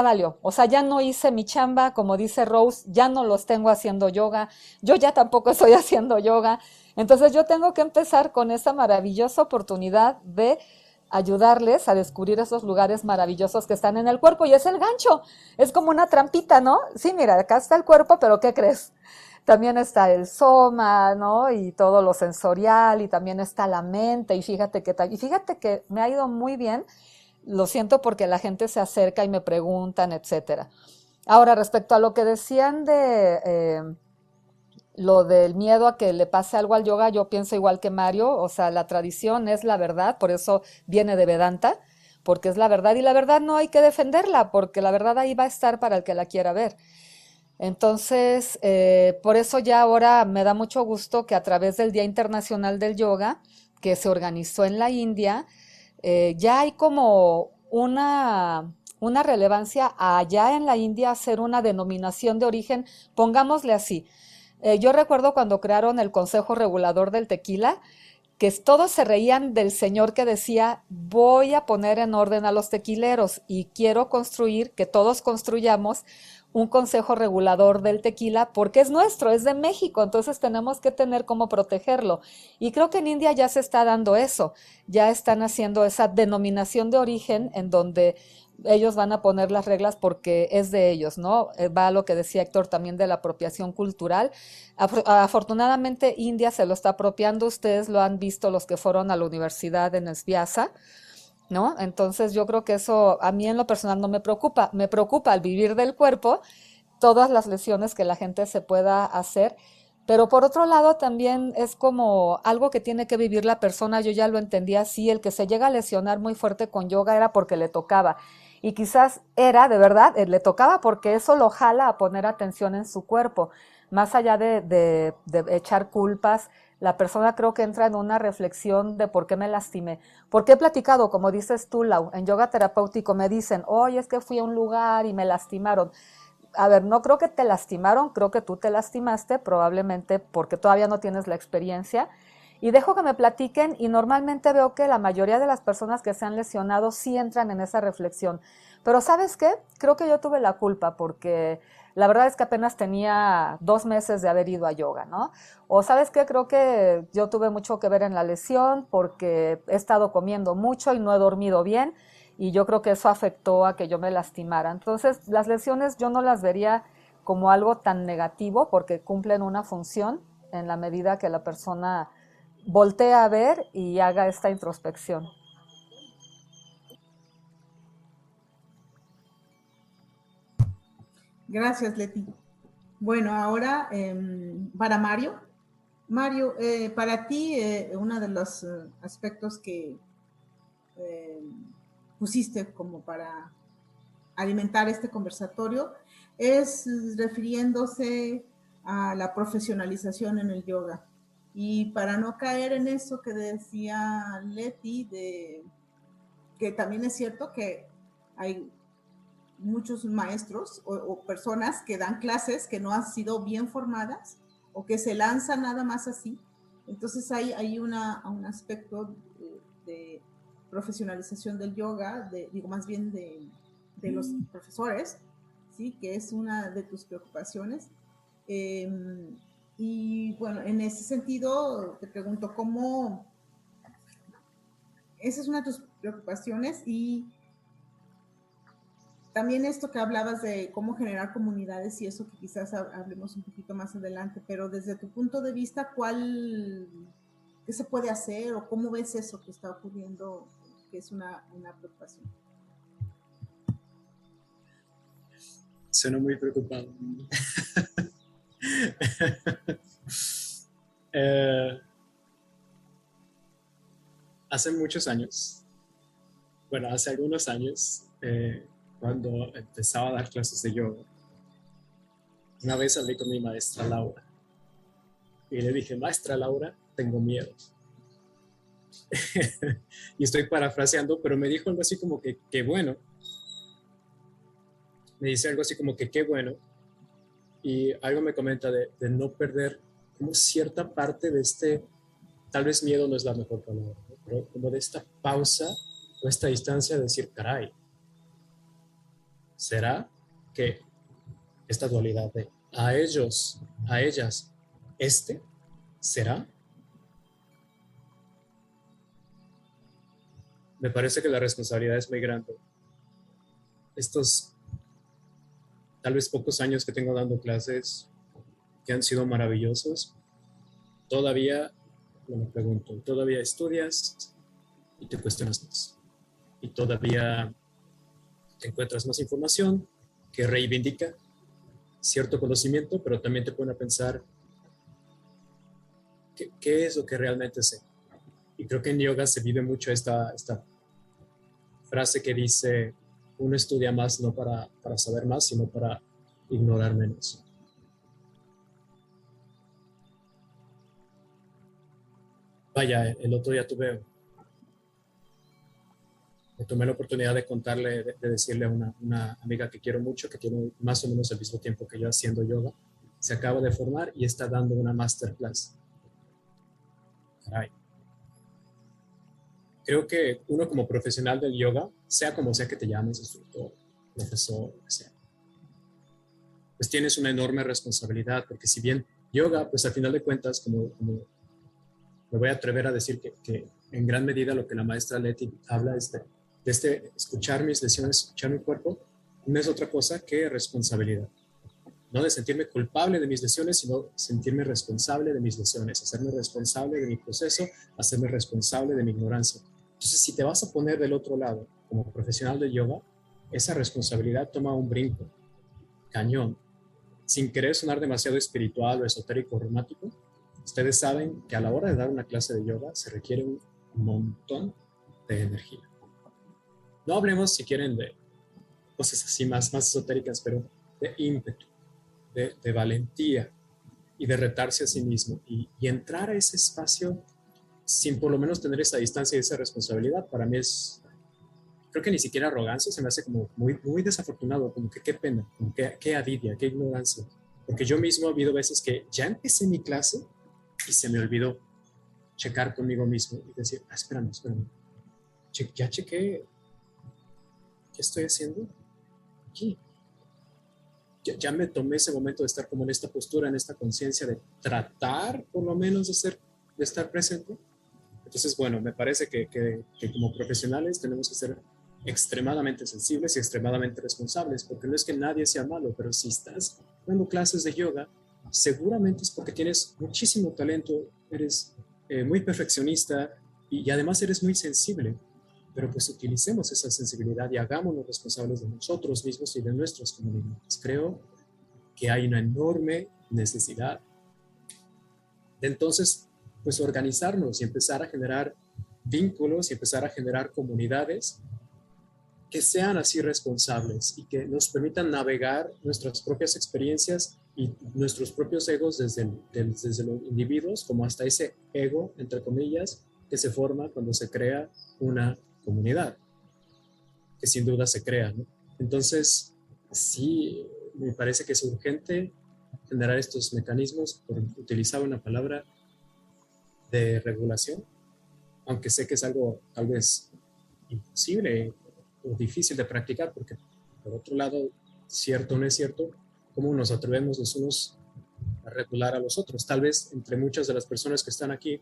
valió. O sea, ya no hice mi chamba, como dice Rose, ya no los tengo haciendo yoga, yo ya tampoco estoy haciendo yoga. Entonces yo tengo que empezar con esa maravillosa oportunidad de ayudarles a descubrir esos lugares maravillosos que están en el cuerpo y es el gancho. Es como una trampita, ¿no? Sí, mira, acá está el cuerpo, pero ¿qué crees? También está el soma, ¿no? Y todo lo sensorial y también está la mente y fíjate que me ha ido muy bien. Lo siento porque la gente se acerca y me preguntan, etcétera. Ahora, respecto a lo que decían de lo del miedo a que le pase algo al yoga, yo pienso igual que Mario, o sea, la tradición es la verdad, por eso viene de Vedanta, porque es la verdad y la verdad no hay que defenderla, porque la verdad ahí va a estar para el que la quiera ver. Entonces, por eso ya ahora me da mucho gusto que a través del Día Internacional del Yoga, que se organizó en la India, ya hay como una relevancia allá en la India hacer una denominación de origen, pongámosle así. Yo recuerdo cuando crearon el Consejo Regulador del Tequila, que todos se reían del señor que decía, voy a poner en orden a los tequileros y quiero construir, que todos construyamos un consejo regulador del tequila porque es nuestro, es de México, entonces tenemos que tener cómo protegerlo. Y creo que en India ya se está dando eso, ya están haciendo esa denominación de origen en donde ellos van a poner las reglas porque es de ellos, ¿no? Va a lo que decía Héctor también de la apropiación cultural. Afortunadamente India se lo está apropiando, ustedes lo han visto los que fueron a la universidad en Esbiasa, ¿no? Entonces yo creo que eso a mí en lo personal no me preocupa al vivir del cuerpo todas las lesiones que la gente se pueda hacer, pero por otro lado también es como algo que tiene que vivir la persona, yo ya lo entendía así, el que se llega a lesionar muy fuerte con yoga era porque le tocaba y quizás era de verdad, le tocaba porque eso lo jala a poner atención en su cuerpo, más allá de echar culpas, la persona creo que entra en una reflexión de por qué me lastimé. Porque he platicado, como dices tú, Lau, en yoga terapéutico me dicen, oye, es que fui a un lugar y me lastimaron. A ver, no creo que te lastimaron, creo que tú te lastimaste, probablemente porque todavía no tienes la experiencia. Y dejo que me platiquen y normalmente veo que la mayoría de las personas que se han lesionado sí entran en esa reflexión. Pero ¿sabes qué? Creo que yo tuve la culpa porque la verdad es que apenas tenía 2 meses de haber ido a yoga, ¿no? O ¿sabes qué? Creo que yo tuve mucho que ver en la lesión porque he estado comiendo mucho y no he dormido bien y yo creo que eso afectó a que yo me lastimara. Entonces, las lesiones yo no las vería como algo tan negativo porque cumplen una función en la medida que la persona voltea a ver y haga esta introspección. Gracias, Leti. Bueno, ahora para Mario. Mario, para ti, uno de los aspectos que pusiste como para alimentar este conversatorio es refiriéndose a la profesionalización en el yoga. Y para no caer en eso que decía Leti, que también es cierto que hay muchos maestros o personas que dan clases que no han sido bien formadas o que se lanzan nada más así. Entonces hay un aspecto de profesionalización del yoga, digo más bien de los profesores, ¿sí? Que es una de tus preocupaciones. Y bueno, en ese sentido te pregunto cómo, esa es una de tus preocupaciones y también esto que hablabas de cómo generar comunidades y eso que quizás hablemos un poquito más adelante, pero desde tu punto de vista, ¿qué se puede hacer o cómo ves eso que está ocurriendo, que es una preocupación? Sueno muy preocupado. Hace muchos años, bueno, hace algunos años, cuando empezaba a dar clases de yoga, una vez hablé con mi maestra Laura y le dije, maestra Laura, tengo miedo. Y estoy parafraseando, pero me dijo algo así como que qué bueno. Me dice algo así como que qué bueno. Y algo me comenta de no perder como cierta parte de este, tal vez miedo no es la mejor palabra, ¿no? Pero como de esta pausa o esta distancia de decir, caray, ¿será que esta dualidad de a ellos, a ellas, será? Me parece que la responsabilidad es muy grande. Estos tal vez pocos años que tengo dando clases, que han sido maravillosos, todavía, me pregunto, todavía estudias y te cuestionas más. Y todavía te encuentras más información que reivindica cierto conocimiento, pero también te pone a pensar qué es lo que realmente sé. Y creo que en yoga se vive mucho esta frase que dice, uno estudia más no para saber más, sino para ignorar menos. Vaya, el otro día me tomé la oportunidad de contarle, de decirle a una amiga que quiero mucho, que tiene más o menos el mismo tiempo que yo haciendo yoga, se acaba de formar y está dando una masterclass. Caray. Creo que uno como profesional del yoga, sea como sea que te llames, instructor, profesor, lo que sea, pues tienes una enorme responsabilidad, porque si bien yoga, pues al final de cuentas, como me voy a atrever a decir que en gran medida lo que la maestra Leti habla es de escuchar mis lesiones, escuchar mi cuerpo, no es otra cosa que responsabilidad. No de sentirme culpable de mis lesiones, sino sentirme responsable de mis lesiones, hacerme responsable de mi proceso, hacerme responsable de mi ignorancia. Entonces, si te vas a poner del otro lado como profesional de yoga, esa responsabilidad toma un brinco, cañón. Sin querer sonar demasiado espiritual o esotérico o romántico, ustedes saben que a la hora de dar una clase de yoga se requiere un montón de energía. No hablemos, si quieren, de cosas así más esotéricas, pero de ímpetu, de valentía y de retarse a sí mismo y entrar a ese espacio sin por lo menos tener esa distancia y esa responsabilidad. Para mí creo que ni siquiera arrogancia, se me hace como muy, muy desafortunado, como que qué pena, como que qué adidia, qué ignorancia. Porque yo mismo he habido veces que ya empecé mi clase y se me olvidó checar conmigo mismo y decir, espérame. Ya chequé, ¿qué estoy haciendo aquí? Ya me tomé ese momento de estar como en esta postura, en esta conciencia de tratar por lo menos de estar presente. Entonces, bueno, me parece que como profesionales tenemos que ser extremadamente sensibles y extremadamente responsables, porque no es que nadie sea malo, pero si estás dando clases de yoga, seguramente es porque tienes muchísimo talento, eres muy perfeccionista y además eres muy sensible. Pero pues utilicemos esa sensibilidad y hagámonos responsables de nosotros mismos y de nuestras comunidades. Creo que hay una enorme necesidad de entonces pues organizarnos y empezar a generar vínculos y empezar a generar comunidades que sean así responsables y que nos permitan navegar nuestras propias experiencias y nuestros propios egos desde los individuos como hasta ese ego, entre comillas, que se forma cuando se crea una comunidad, que sin duda se crea, ¿no? Entonces, sí, me parece que es urgente generar estos mecanismos, por utilizar una palabra, de regulación, aunque sé que es algo tal vez imposible o difícil de practicar, porque por otro lado, cierto o no es cierto, cómo nos atrevemos los unos a regular a los otros. Tal vez entre muchas de las personas que están aquí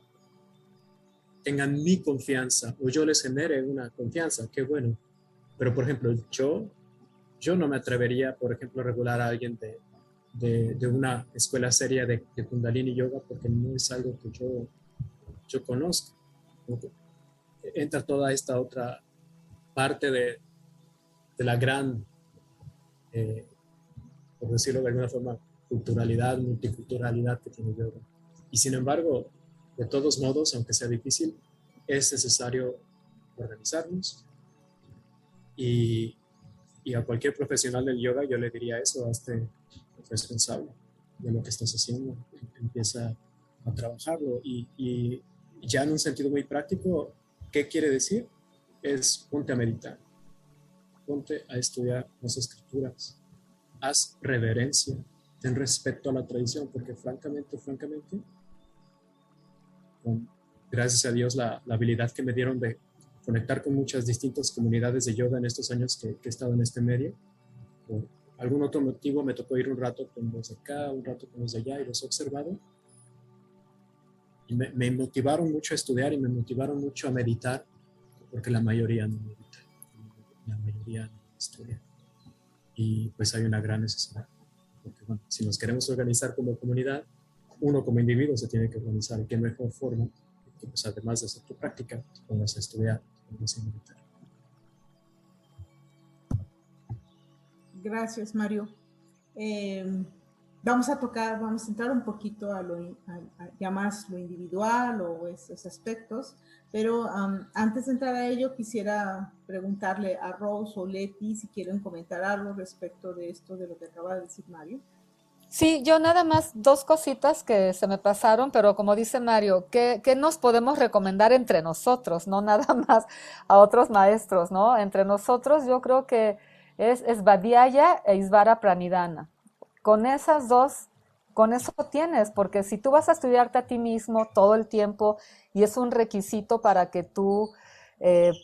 tengan mi confianza o yo les genere una confianza, qué bueno. Pero por ejemplo, yo yo no me atrevería, por ejemplo, a regular a alguien de una escuela seria de Kundalini Yoga porque no es algo que yo conozco. Entra toda esta otra parte de la gran, por decirlo de alguna forma, culturalidad, multiculturalidad que tiene yoga. Y sin embargo, de todos modos, aunque sea difícil, es necesario organizarnos y a cualquier profesional del yoga yo le diría eso: hazte responsable de lo que estás haciendo, empieza a trabajarlo y ya en un sentido muy práctico, ¿qué quiere decir? Es ponte a meditar, ponte a estudiar las escrituras, haz reverencia, ten respeto a la tradición, porque francamente, gracias a Dios la habilidad que me dieron de conectar con muchas distintas comunidades de yoga en estos años que he estado en este medio. Por algún otro motivo me tocó ir un rato con los de acá, un rato con los de allá, y los he observado. Y me motivaron mucho a estudiar y me motivaron mucho a meditar, porque la mayoría no medita, la mayoría no estudia. Y pues hay una gran necesidad. Porque bueno, si nos queremos organizar como comunidad, uno como individuo se tiene que organizar. ¿Y qué mejor forma que pues además de hacer tu práctica, te pongas a estudiar, te pongas a meditar? Gracias, Mario. Vamos a entrar un poquito a ya más lo individual o esos aspectos, pero antes de entrar a ello quisiera preguntarle a Rose o Leti si quieren comentar algo respecto de esto, de lo que acaba de decir Mario. Sí, yo nada más dos cositas que se me pasaron, pero como dice Mario, ¿qué nos podemos recomendar entre nosotros? No nada más a otros maestros, ¿no? Entre nosotros yo creo que es Svadhyaya e Isvara Pranidhana. Con esas dos, con eso tienes, porque si tú vas a estudiarte a ti mismo todo el tiempo y es un requisito para que tú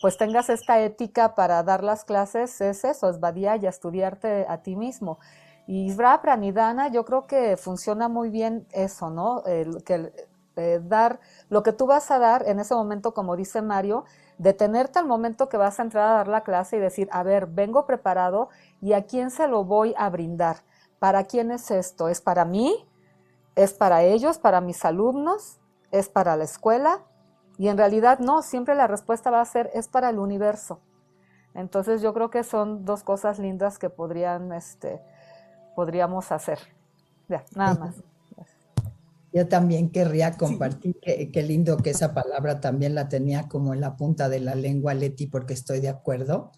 pues tengas esta ética para dar las clases, es eso, Svadhyaya, estudiarte a ti mismo. Y Isvara Pranidhana yo creo que funciona muy bien eso, ¿no? Dar lo que tú vas a dar en ese momento, como dice Mario, detenerte al momento que vas a entrar a dar la clase y decir, a ver, vengo preparado y a quién se lo voy a brindar. ¿Para quién es esto? ¿Es para mí? ¿Es para ellos? ¿Para mis alumnos? ¿Es para la escuela? Y en realidad no, siempre la respuesta va a ser, es para el universo. Entonces yo creo que son dos cosas lindas que podríamos hacer. Ya, nada más. Yo también querría compartir qué lindo que esa palabra también la tenía como en la punta de la lengua, Leti, porque estoy de acuerdo.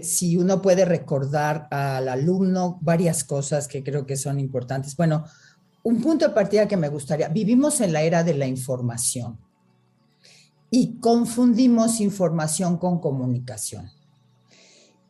Si uno puede recordar al alumno varias cosas que creo que son importantes. Bueno, un punto de partida que me gustaría, vivimos en la era de la información y confundimos información con comunicación.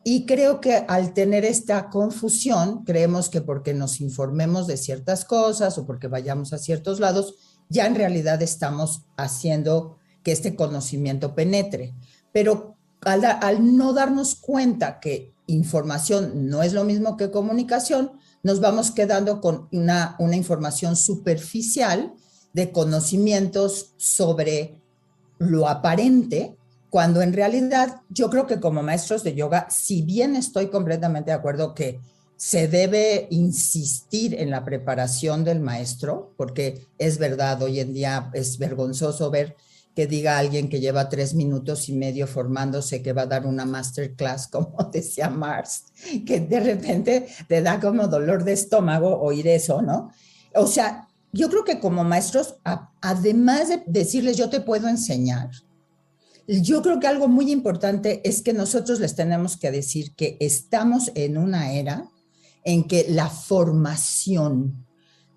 Y creo que al tener esta confusión, creemos que porque nos informemos de ciertas cosas o porque vayamos a ciertos lados, ya en realidad estamos haciendo que este conocimiento penetre. Pero al no darnos cuenta que información no es lo mismo que comunicación, nos vamos quedando con una información superficial de conocimientos sobre lo aparente, cuando en realidad yo creo que como maestros de yoga, si bien estoy completamente de acuerdo que se debe insistir en la preparación del maestro, porque es verdad, hoy en día es vergonzoso ver que diga alguien que lleva 3 minutos y medio formándose que va a dar una masterclass, como decía Mars, que de repente te da como dolor de estómago oír eso, ¿no? O sea, yo creo que como maestros, además de decirles yo te puedo enseñar, yo creo que algo muy importante es que nosotros les tenemos que decir que estamos en una era en que la formación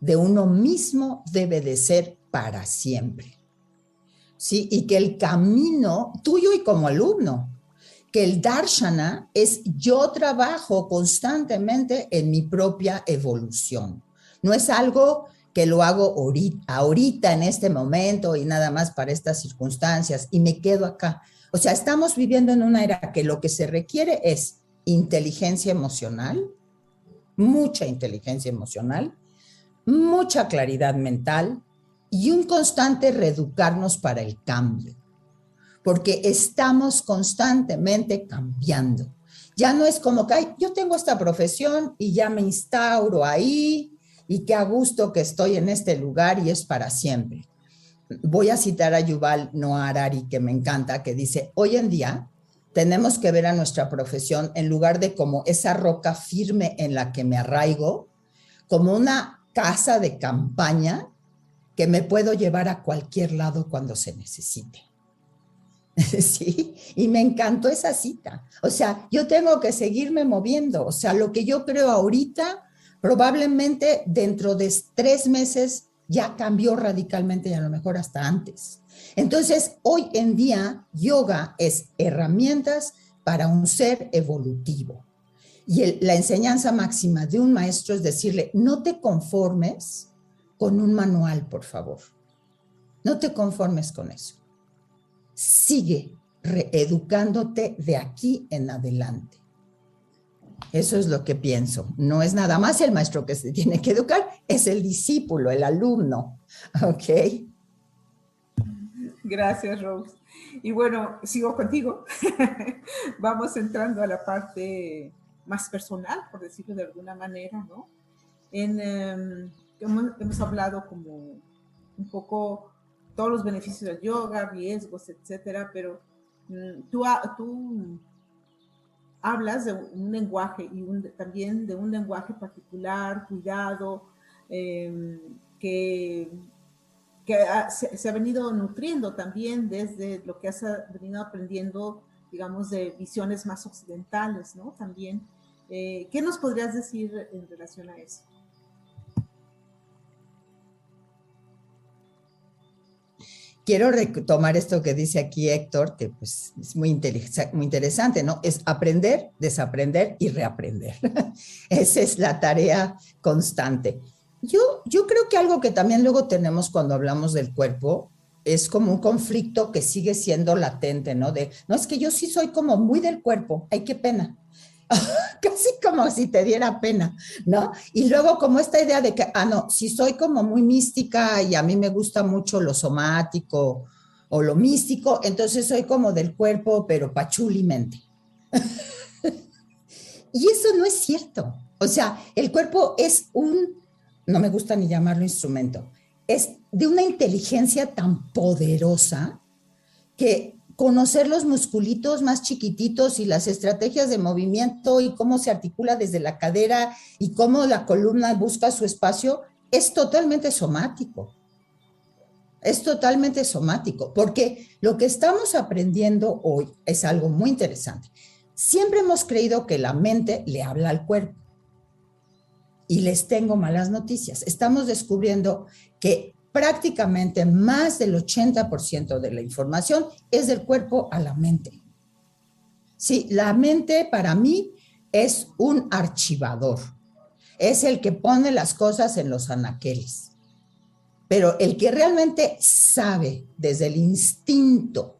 de uno mismo debe de ser para siempre. ¿Sí? Y que el camino tuyo y como alumno, que el darshana es yo trabajo constantemente en mi propia evolución. No es algo que lo hago ahorita en este momento y nada más para estas circunstancias y me quedo acá. O sea, estamos viviendo en una era que lo que se requiere es inteligencia emocional, mucha inteligencia emocional, mucha claridad mental, y un constante reeducarnos para el cambio, porque estamos constantemente cambiando. Ya no es como que, ay, yo tengo esta profesión y ya me instauro ahí y qué a gusto que estoy en este lugar y es para siempre. Voy a citar a Yuval Noah Harari, que me encanta, que dice, hoy en día tenemos que ver a nuestra profesión en lugar de como esa roca firme en la que me arraigo, como una casa de campaña que me puedo llevar a cualquier lado cuando se necesite. Sí, y me encantó esa cita. O sea, yo tengo que seguirme moviendo. O sea, lo que yo creo ahorita, probablemente dentro de 3 meses ya cambió radicalmente y a lo mejor hasta antes. Entonces, hoy en día, yoga es herramientas para un ser evolutivo. Y la enseñanza máxima de un maestro es decirle, no te conformes con un manual, por favor. No te conformes con eso. Sigue reeducándote de aquí en adelante. Eso es lo que pienso. No es nada más el maestro que se tiene que educar, es el discípulo, el alumno. ¿Ok? Gracias, Rose. Y bueno, sigo contigo. Vamos entrando a la parte más personal, por decirlo de alguna manera, ¿no? Hemos hablado como un poco todos los beneficios del yoga, riesgos, etcétera, pero tú hablas de un lenguaje y también de un lenguaje particular, cuidado, que se ha venido nutriendo también desde lo que has venido aprendiendo, digamos, de visiones más occidentales, ¿no? También, ¿qué nos podrías decir en relación a eso? Quiero retomar esto que dice aquí Héctor, que pues es muy interesante, ¿no? Es aprender, desaprender y reaprender. Esa es la tarea constante. Yo creo que algo que también luego tenemos cuando hablamos del cuerpo es como un conflicto que sigue siendo latente, ¿no? No, es que yo sí soy como muy del cuerpo, ay, qué pena. Casi como si te diera pena, ¿no? Y luego como esta idea de que, no, si soy como muy mística y a mí me gusta mucho lo somático o lo místico, entonces soy como del cuerpo, pero pachulimente. Y eso no es cierto. O sea, el cuerpo es no me gusta ni llamarlo instrumento, es de una inteligencia tan poderosa que conocer los musculitos más chiquititos y las estrategias de movimiento y cómo se articula desde la cadera y cómo la columna busca su espacio, es totalmente somático. Es totalmente somático, porque lo que estamos aprendiendo hoy es algo muy interesante. Siempre hemos creído que la mente le habla al cuerpo. Y les tengo malas noticias. Estamos descubriendo que prácticamente más del 80% de la información es del cuerpo a la mente. Sí, la mente para mí es un archivador. Es el que pone las cosas en los anaqueles. Pero el que realmente sabe desde el instinto.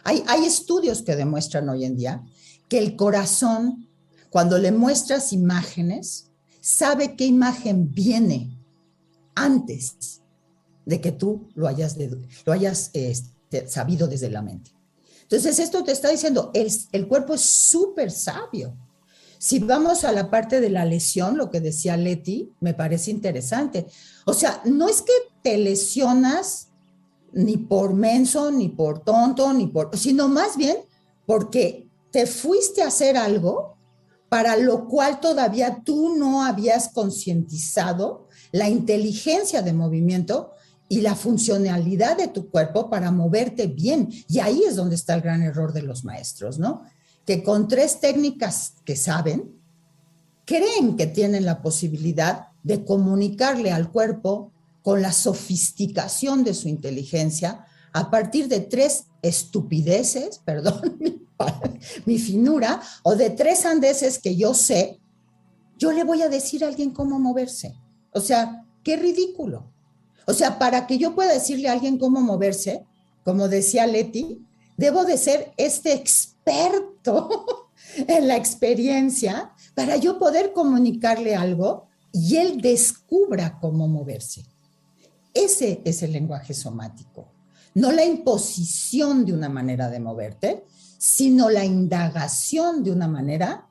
Hay estudios que demuestran hoy en día que el corazón, cuando le muestras imágenes, sabe qué imagen viene antes de que tú lo hayas sabido desde la mente. Entonces, esto te está diciendo, el cuerpo es súper sabio. Si vamos a la parte de la lesión, lo que decía Leti, me parece interesante. O sea, no es que te lesionas ni por menso, ni por tonto, sino más bien porque te fuiste a hacer algo para lo cual todavía tú no habías concientizado la inteligencia de movimiento y la funcionalidad de tu cuerpo para moverte bien. Y ahí es donde está el gran error de los maestros, ¿no? Que con 3 técnicas que saben, creen que tienen la posibilidad de comunicarle al cuerpo con la sofisticación de su inteligencia a partir de 3 estupideces, perdón, mi finura, o de 3 sandeces que yo sé, yo le voy a decir a alguien cómo moverse. O sea, qué ridículo. O sea, para que yo pueda decirle a alguien cómo moverse, como decía Leti, debo de ser este experto en la experiencia para yo poder comunicarle algo y él descubra cómo moverse. Ese es el lenguaje somático. No la imposición de una manera de moverte, sino la indagación de una manera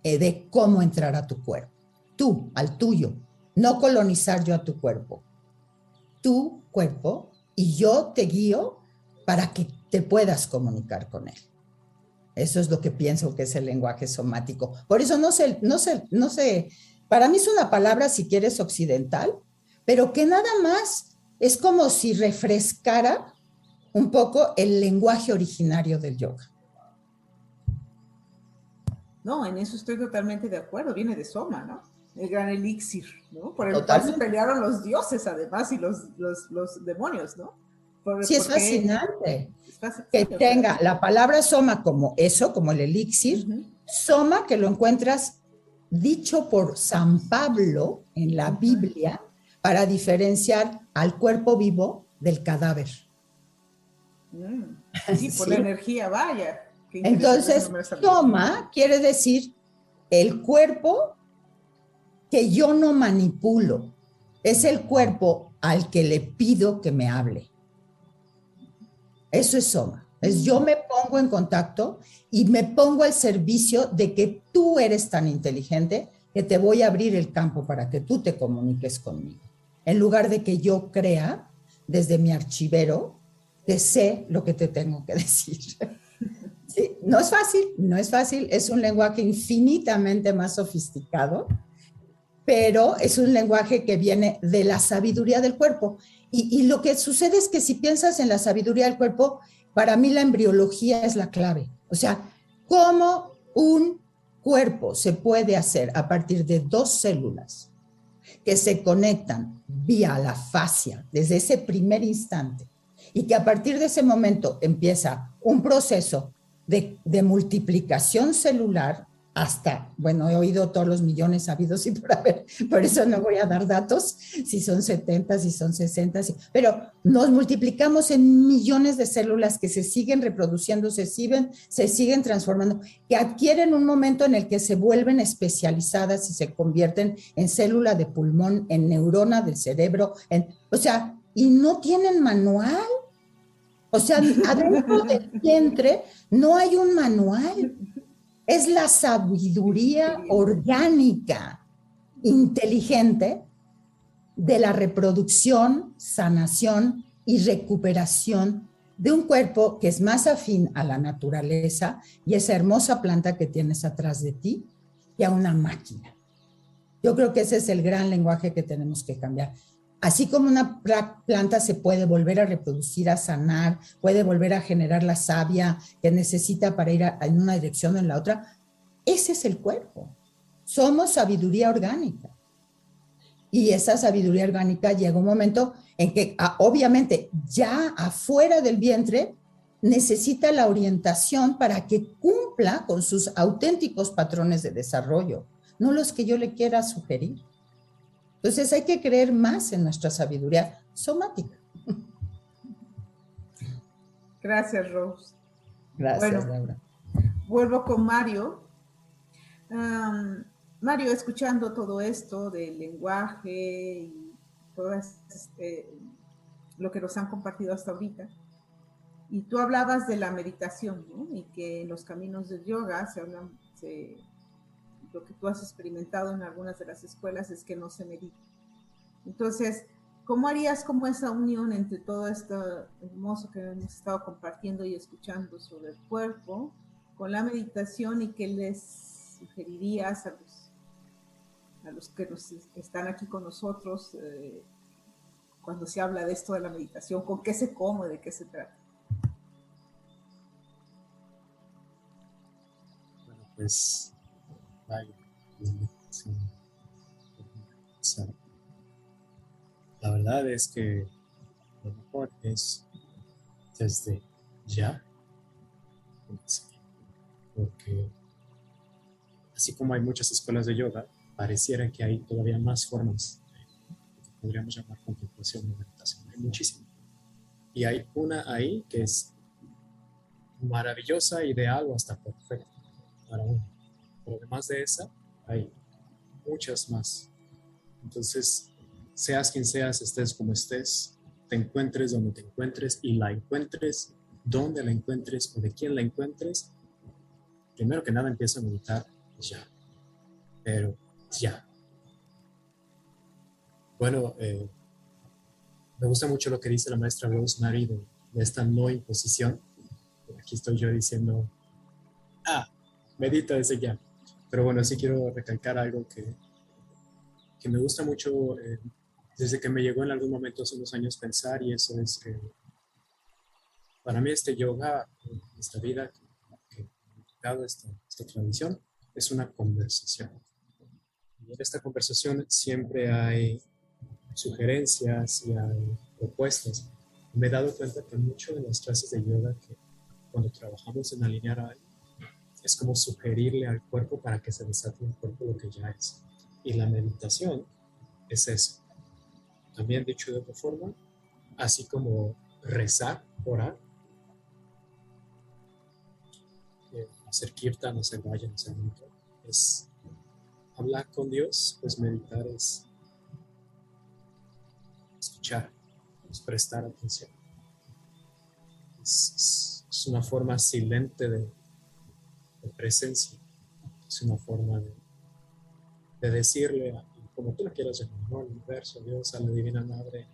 de cómo entrar a tu cuerpo. Tú, al tuyo, no colonizar yo a tu cuerpo. Tu cuerpo y yo te guío para que te puedas comunicar con él. Eso es lo que pienso que es el lenguaje somático. Por eso no sé, para mí es una palabra, si quieres, occidental, pero que nada más es como si refrescara un poco el lenguaje originario del yoga. No, en eso estoy totalmente de acuerdo. Viene de Soma, ¿no? El gran elixir, ¿no? Por el Totalmente. cual se pelearon los dioses, además, y los demonios, ¿no? Sí, es fascinante que sí, tenga la palabra soma como eso, como el elixir, soma que lo encuentras dicho por San Pablo en la Biblia para diferenciar al cuerpo vivo del cadáver. Sí, por la energía, vaya. Entonces, soma quiere decir el cuerpo que yo no manipulo, es el cuerpo al que le pido que me hable. Eso es soma. Es yo me pongo en contacto y me pongo al servicio de que tú eres tan inteligente que te voy a abrir el campo para que tú te comuniques conmigo. En lugar de que yo crea desde mi archivero que sé lo que te tengo que decir. Sí, no es fácil, es un lenguaje infinitamente más sofisticado, pero es un lenguaje que viene de la sabiduría del cuerpo. Y lo que sucede es que si piensas en la sabiduría del cuerpo, para mí la embriología es la clave. O sea, cómo un cuerpo se puede hacer a partir de 2 células que se conectan vía la fascia desde ese primer instante y que a partir de ese momento empieza un proceso de multiplicación celular hasta, bueno, he oído todos los millones habidos y por haber, por eso no voy a dar datos, si son 70, si son 60, pero nos multiplicamos en millones de células que se siguen reproduciendo, se siguen transformando, que adquieren un momento en el que se vuelven especializadas y se convierten en célula de pulmón, en neurona del cerebro, o sea, y no tienen manual. O sea, adentro del vientre no hay un manual. Es la sabiduría orgánica, inteligente de la reproducción, sanación y recuperación de un cuerpo que es más afín a la naturaleza y esa hermosa planta que tienes atrás de ti que a una máquina. Yo creo que ese es el gran lenguaje que tenemos que cambiar. Así como una planta se puede volver a reproducir, a sanar, puede volver a generar la savia que necesita para ir en una dirección o en la otra, ese es el cuerpo. Somos sabiduría orgánica. Y esa sabiduría orgánica llega un momento en que, obviamente, ya afuera del vientre, necesita la orientación para que cumpla con sus auténticos patrones de desarrollo, no los que yo le quiera sugerir. Entonces hay que creer más en nuestra sabiduría somática. Gracias, Rose. Gracias, Laura. Vuelvo con Mario. Mario, escuchando todo esto del lenguaje y todo lo que nos han compartido hasta ahorita, y tú hablabas de la meditación, ¿no? Y que en los caminos del yoga lo que tú has experimentado en algunas de las escuelas es que no se medita. Entonces, ¿cómo harías como esa unión entre todo esto hermoso que hemos estado compartiendo y escuchando sobre el cuerpo con la meditación, y qué les sugerirías a los que están aquí con nosotros cuando se habla de esto de la meditación? ¿Con qué se come? ¿De qué se trata? Bueno, pues la verdad es que lo mejor es desde ya, porque así como hay muchas escuelas de yoga, pareciera que hay todavía más formas que podríamos llamar contemplación o meditación. Hay muchísimas. Y hay una ahí que es maravillosa, ideal o hasta perfecta para uno. Pero además de esa, hay muchas más. Entonces, seas quien seas, estés como estés, te encuentres donde te encuentres y la encuentres dónde la encuentres o de quién la encuentres, primero que nada empieza a meditar ya, pero ya. Bueno, me gusta mucho lo que dice la maestra Rosemary de esta no imposición. Aquí estoy yo diciendo, medita desde ya. Pero bueno, sí quiero recalcar algo que me gusta mucho desde que me llegó en algún momento hace unos años pensar, y eso es que para mí este yoga, esta vida que ha dado esta tradición, es una conversación. Y en esta conversación siempre hay sugerencias y hay propuestas. Me he dado cuenta que mucho de las clases de yoga, que cuando trabajamos en alinear a alguien, es como sugerirle al cuerpo para que se desate el cuerpo lo que ya es. Y la meditación es eso. También dicho de otra forma, así como rezar, orar, hacer kirtan, hacer vayan, hacer mantra, es hablar con Dios, pues meditar es escuchar, es prestar atención. Es una forma silente de presencia, es una forma de decirle, como tú lo quieras llamar, ¿no? Al universo, a Dios, a la Divina Madre,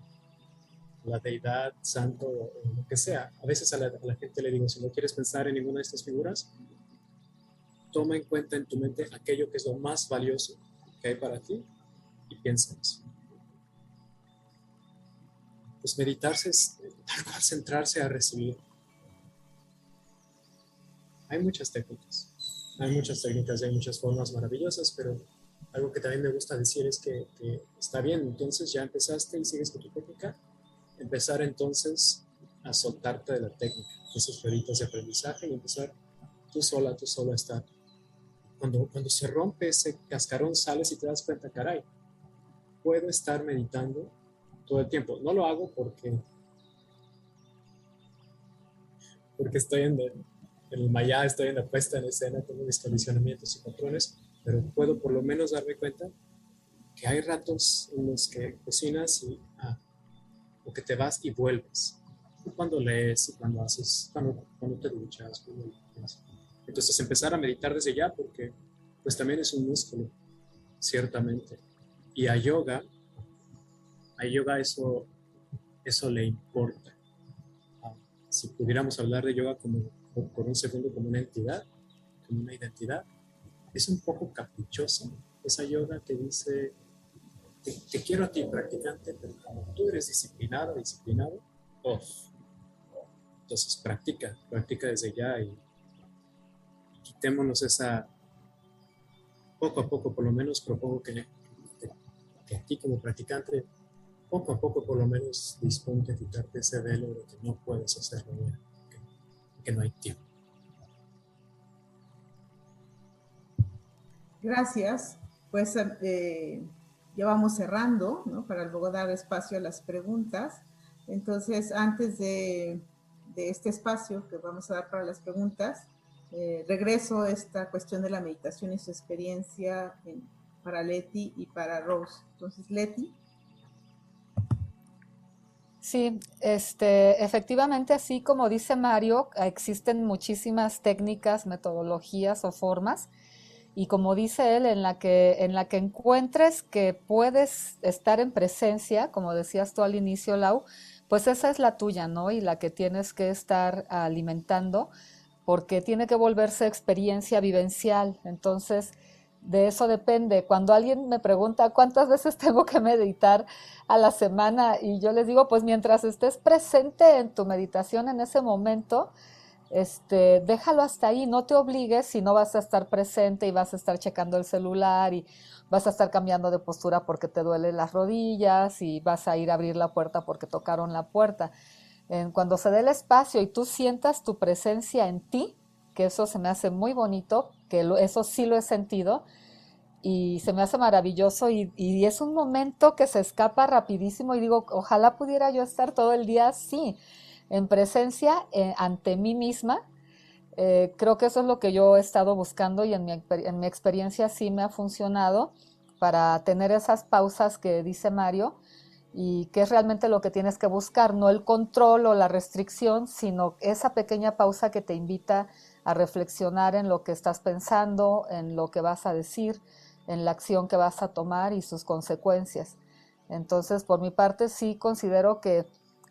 a la Deidad, Santo, o lo que sea. A veces a la gente le digo, si no quieres pensar en ninguna de estas figuras, toma en cuenta en tu mente aquello que es lo más valioso que hay para ti y piensa en eso. Pues meditarse es tal cual centrarse a recibir. Hay muchas técnicas, hay muchas formas maravillosas, pero algo que también me gusta decir es que está bien, entonces ya empezaste y sigues con tu técnica, empezar entonces a soltarte de la técnica, de esos floritos de aprendizaje, y empezar tú sola a estar. Cuando se rompe ese cascarón, sales y te das cuenta, caray, puedo estar meditando todo el tiempo. No lo hago porque estoy en el mayá, estoy en la puesta en escena, tengo mis condicionamientos y patrones, pero puedo por lo menos darme cuenta que hay ratos en los que cocinas o que te vas y vuelves. Cuando lees y cuando te duchas. Entonces empezar a meditar desde ya, porque pues también es un músculo, ciertamente. Y a yoga eso le importa. Si pudiéramos hablar de yoga por un segundo como una entidad, como una identidad, es un poco caprichosa esa yoga que dice, te quiero a ti practicante, pero como tú eres disciplinado, entonces practica desde ya y quitémonos esa, poco a poco por lo menos propongo que a ti como practicante, poco a poco por lo menos disponte a quitarte ese velo de que no puedes hacerlo bien, que no hay tiempo. Gracias. Pues ya vamos cerrando, ¿no? Para luego dar espacio a las preguntas. Entonces, antes de este espacio que vamos a dar para las preguntas, regreso a esta cuestión de la meditación y su experiencia para Leti y para Rose. Entonces, Leti. Sí, efectivamente, así como dice Mario, existen muchísimas técnicas, metodologías o formas, y como dice él, en la que encuentres que puedes estar en presencia, como decías tú al inicio, Lau, pues esa es la tuya, ¿no? Y la que tienes que estar alimentando, porque tiene que volverse experiencia vivencial. Entonces, de eso depende. Cuando alguien me pregunta cuántas veces tengo que meditar a la semana, y yo les digo, pues mientras estés presente en tu meditación en ese momento, déjalo hasta ahí, no te obligues si no vas a estar presente y vas a estar checando el celular y vas a estar cambiando de postura porque te duelen las rodillas y vas a ir a abrir la puerta porque tocaron la puerta. Cuando se dé el espacio y tú sientas tu presencia en ti, que eso se me hace muy bonito, que eso sí lo he sentido y se me hace maravilloso y es un momento que se escapa rapidísimo y digo, ojalá pudiera yo estar todo el día así, en presencia ante mí misma. Creo que eso es lo que yo he estado buscando y en mi experiencia sí me ha funcionado para tener esas pausas que dice Mario y qué es realmente lo que tienes que buscar, no el control o la restricción, sino esa pequeña pausa que te invita a reflexionar en lo que estás pensando, en lo que vas a decir, en la acción que vas a tomar y sus consecuencias. Entonces, por mi parte, sí considero que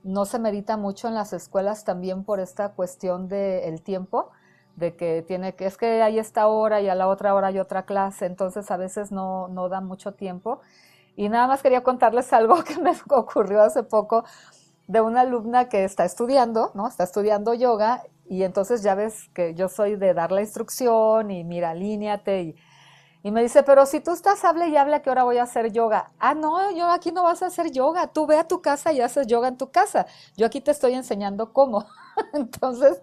no se medita mucho en las escuelas también por esta cuestión del tiempo, de que es que hay esta hora y a la otra hora hay otra clase, entonces a veces no da mucho tiempo. Y nada más quería contarles algo que me ocurrió hace poco de una alumna que está estudiando, ¿no? Está estudiando yoga y entonces ya ves que yo soy de dar la instrucción y mira, alíñate y me dice, pero si tú estás hable y hable, ¿a qué hora voy a hacer yoga? Ah, no, yo aquí no vas a hacer yoga, tú ve a tu casa y haces yoga en tu casa. Yo aquí te estoy enseñando cómo. Entonces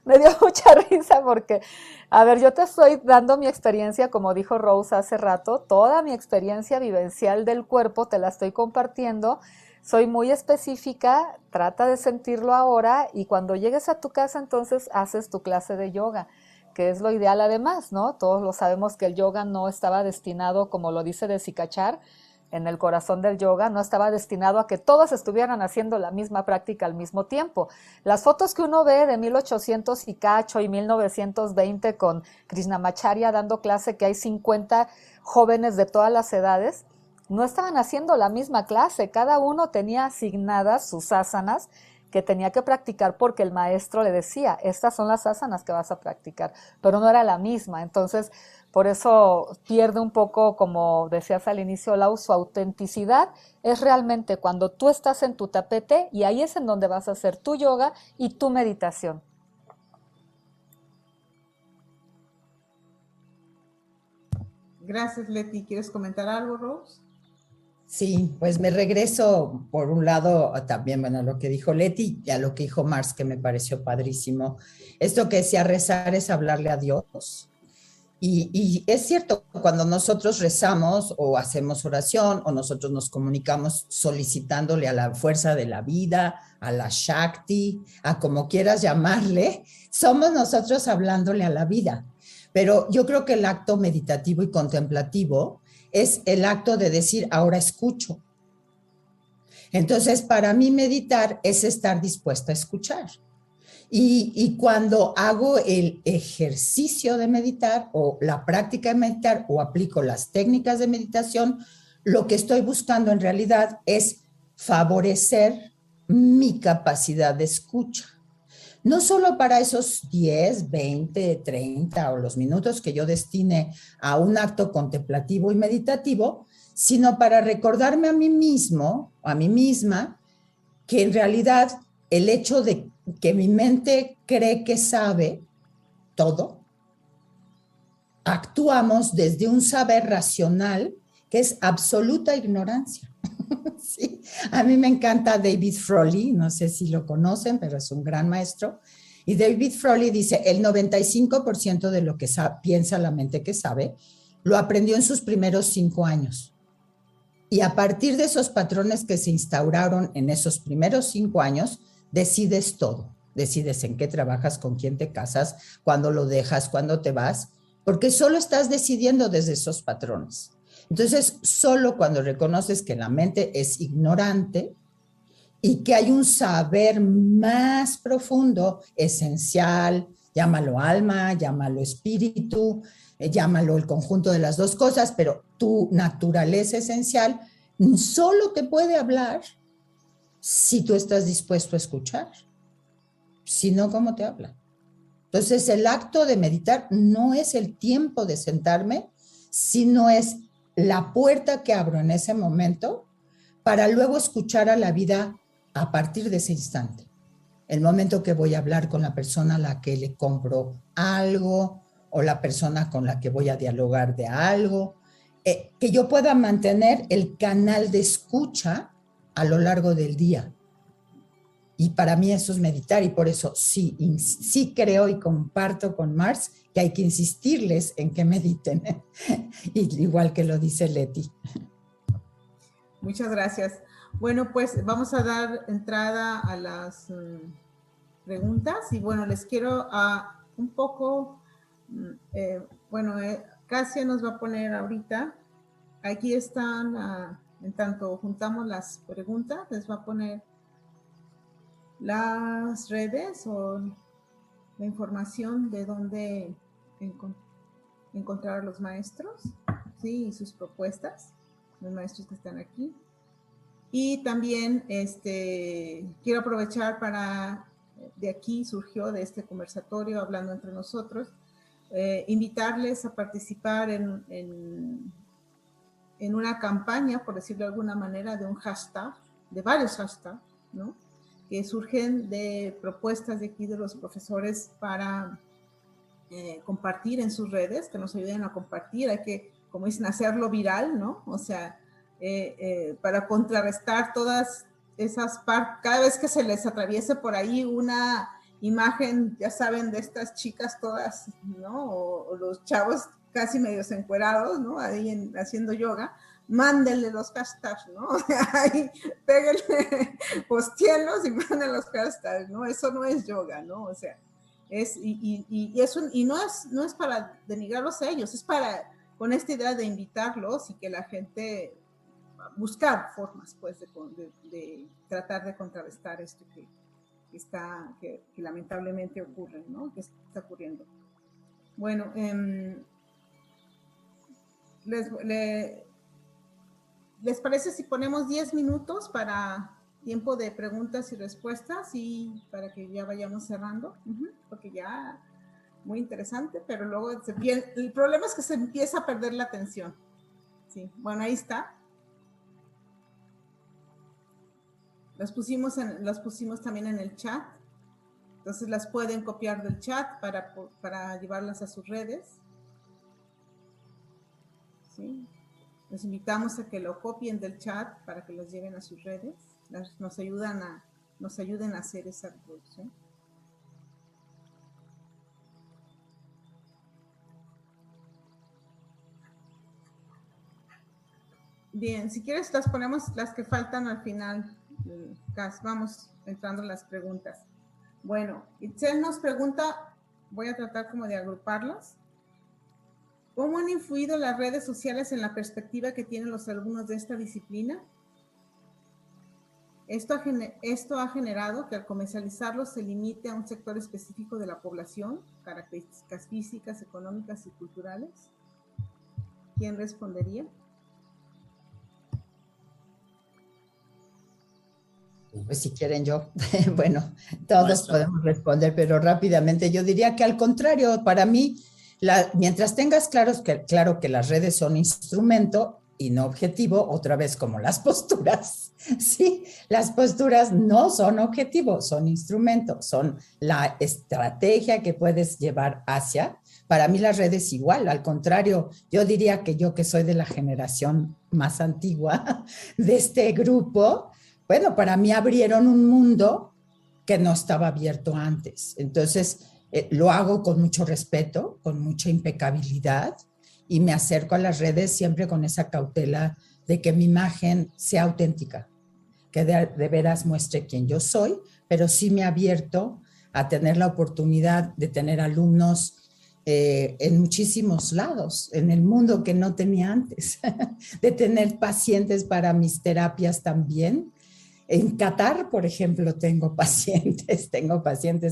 me dio mucha risa porque, a ver, yo te estoy dando mi experiencia, como dijo Rose hace rato, toda mi experiencia vivencial del cuerpo te la estoy compartiendo. Soy muy específica, trata de sentirlo ahora y cuando llegues a tu casa entonces haces tu clase de yoga, que es lo ideal además, ¿no? Todos lo sabemos que el yoga no estaba destinado, como lo dice de Sikachar, en el corazón del yoga, no estaba destinado a que todos estuvieran haciendo la misma práctica al mismo tiempo. Las fotos que uno ve de 1800 y cacho y 1920 con Krishnamacharya dando clase, que hay 50 jóvenes de todas las edades, no estaban haciendo la misma clase, cada uno tenía asignadas sus asanas que tenía que practicar porque el maestro le decía, estas son las asanas que vas a practicar, pero no era la misma. Entonces, por eso pierde un poco, como decías al inicio, Lau, su autenticidad es realmente cuando tú estás en tu tapete y ahí es en donde vas a hacer tu yoga y tu meditación. Gracias, Leti. ¿Quieres comentar algo, Rose? Sí, pues me regreso por un lado también, bueno, a lo que dijo Leti y a lo que dijo Marx, que me pareció padrísimo. Esto que decía rezar es hablarle a Dios. Y es cierto, cuando nosotros rezamos o hacemos oración o nosotros nos comunicamos solicitándole a la fuerza de la vida, a la Shakti, a como quieras llamarle, somos nosotros hablándole a la vida. Pero yo creo que el acto meditativo y contemplativo es el acto de decir, ahora escucho. Entonces, para mí meditar es estar dispuesta a escuchar. Y cuando hago el ejercicio de meditar o la práctica de meditar o aplico las técnicas de meditación, lo que estoy buscando en realidad es favorecer mi capacidad de escucha. No solo para esos 10, 20, 30 o los minutos que yo destine a un acto contemplativo y meditativo, sino para recordarme a mí mismo, a mí misma, que en realidad el hecho de que mi mente cree que sabe todo, actuamos desde un saber racional que es absoluta ignorancia. Sí. A mí me encanta David Frawley, no sé si lo conocen, pero es un gran maestro. Y David Frawley dice, el 95% de lo que piensa la mente que sabe, lo aprendió en sus primeros 5 años. Y a partir de esos patrones que se instauraron en esos primeros 5 años, decides todo. Decides en qué trabajas, con quién te casas, cuándo lo dejas, cuándo te vas, porque solo estás decidiendo desde esos patrones. Entonces, solo cuando reconoces que la mente es ignorante y que hay un saber más profundo, esencial, llámalo alma, llámalo espíritu, llámalo el conjunto de las dos cosas, pero tu naturaleza esencial solo te puede hablar si tú estás dispuesto a escuchar. Si no, ¿cómo te habla? Entonces, el acto de meditar no es el tiempo de sentarme, sino es la puerta que abro en ese momento para luego escuchar a la vida a partir de ese instante. El momento que voy a hablar con la persona a la que le compro algo o la persona con la que voy a dialogar de algo, que yo pueda mantener el canal de escucha a lo largo del día. Y para mí eso es meditar y por eso sí creo y comparto con Marx que hay que insistirles en que mediten, igual que lo dice Leti. Muchas gracias. Bueno, pues vamos a dar entrada a las preguntas y bueno, les quiero un poco, Casia nos va a poner ahorita, aquí están En tanto juntamos las preguntas, les va a poner las redes o la información de dónde encontrar a los maestros, ¿sí? Y sus propuestas, los maestros que están aquí. Y también quiero aprovechar de aquí surgió de este conversatorio, hablando entre nosotros, invitarles a participar en una campaña, por decirlo de alguna manera, de un hashtag, de varios hashtags, ¿no? Que surgen de propuestas de aquí de los profesores para compartir en sus redes, que nos ayuden a compartir, hay que, como dicen, hacerlo viral, ¿no? O sea, para contrarrestar todas esas partes, cada vez que se les atraviese por ahí una imagen, ya saben, de estas chicas todas, ¿no? O los chavos casi medios encuerados, ¿no? Ahí haciendo yoga, mándenle los hashtags, ¿no? Ahí péguenle, postéenlos y manden los hashtags, ¿no? Eso no es yoga, ¿no? O sea, no es para denigrarlos a ellos, es para, con esta idea de invitarlos y que la gente buscar formas, pues, de tratar de contrarrestar esto que lamentablemente ocurre, ¿no? Que está ocurriendo. Bueno, ¿les parece si ponemos 10 minutos para tiempo de preguntas y respuestas y para que ya vayamos cerrando? Porque ya muy interesante, pero luego el problema es que se empieza a perder la atención. Sí, bueno, ahí está. Las pusimos también en el chat. Entonces las pueden copiar del chat para llevarlas a sus redes. ¿Sí? Los invitamos a que lo copien del chat para que los lleven a sus redes. Nos ayuden a hacer esa reproducción. Bien, si quieres las ponemos las que faltan al final. Vamos entrando en las preguntas. Bueno, Itzel nos pregunta, voy a tratar como de agruparlas. ¿Cómo han influido las redes sociales en la perspectiva que tienen los alumnos de esta disciplina? Esto ha generado que al comercializarlos se limite a un sector específico de la población, características físicas, económicas y culturales. ¿Quién respondería? Pues si quieren yo, bueno, todos podemos responder, pero rápidamente yo diría que al contrario, para mí, mientras tengas claro que las redes son instrumento y no objetivo, otra vez como las posturas, ¿sí? Las posturas no son objetivo, son instrumento, son la estrategia que puedes llevar hacia. Para mí las redes igual, al contrario, yo diría que yo que soy de la generación más antigua de este grupo, bueno, para mí abrieron un mundo que no estaba abierto antes. Entonces, lo hago con mucho respeto, con mucha impecabilidad y me acerco a las redes siempre con esa cautela de que mi imagen sea auténtica, que de veras muestre quién yo soy, pero sí me he abierto a tener la oportunidad de tener alumnos en muchísimos lados, en el mundo que no tenía antes, de tener pacientes para mis terapias también. En Qatar, por ejemplo, tengo pacientes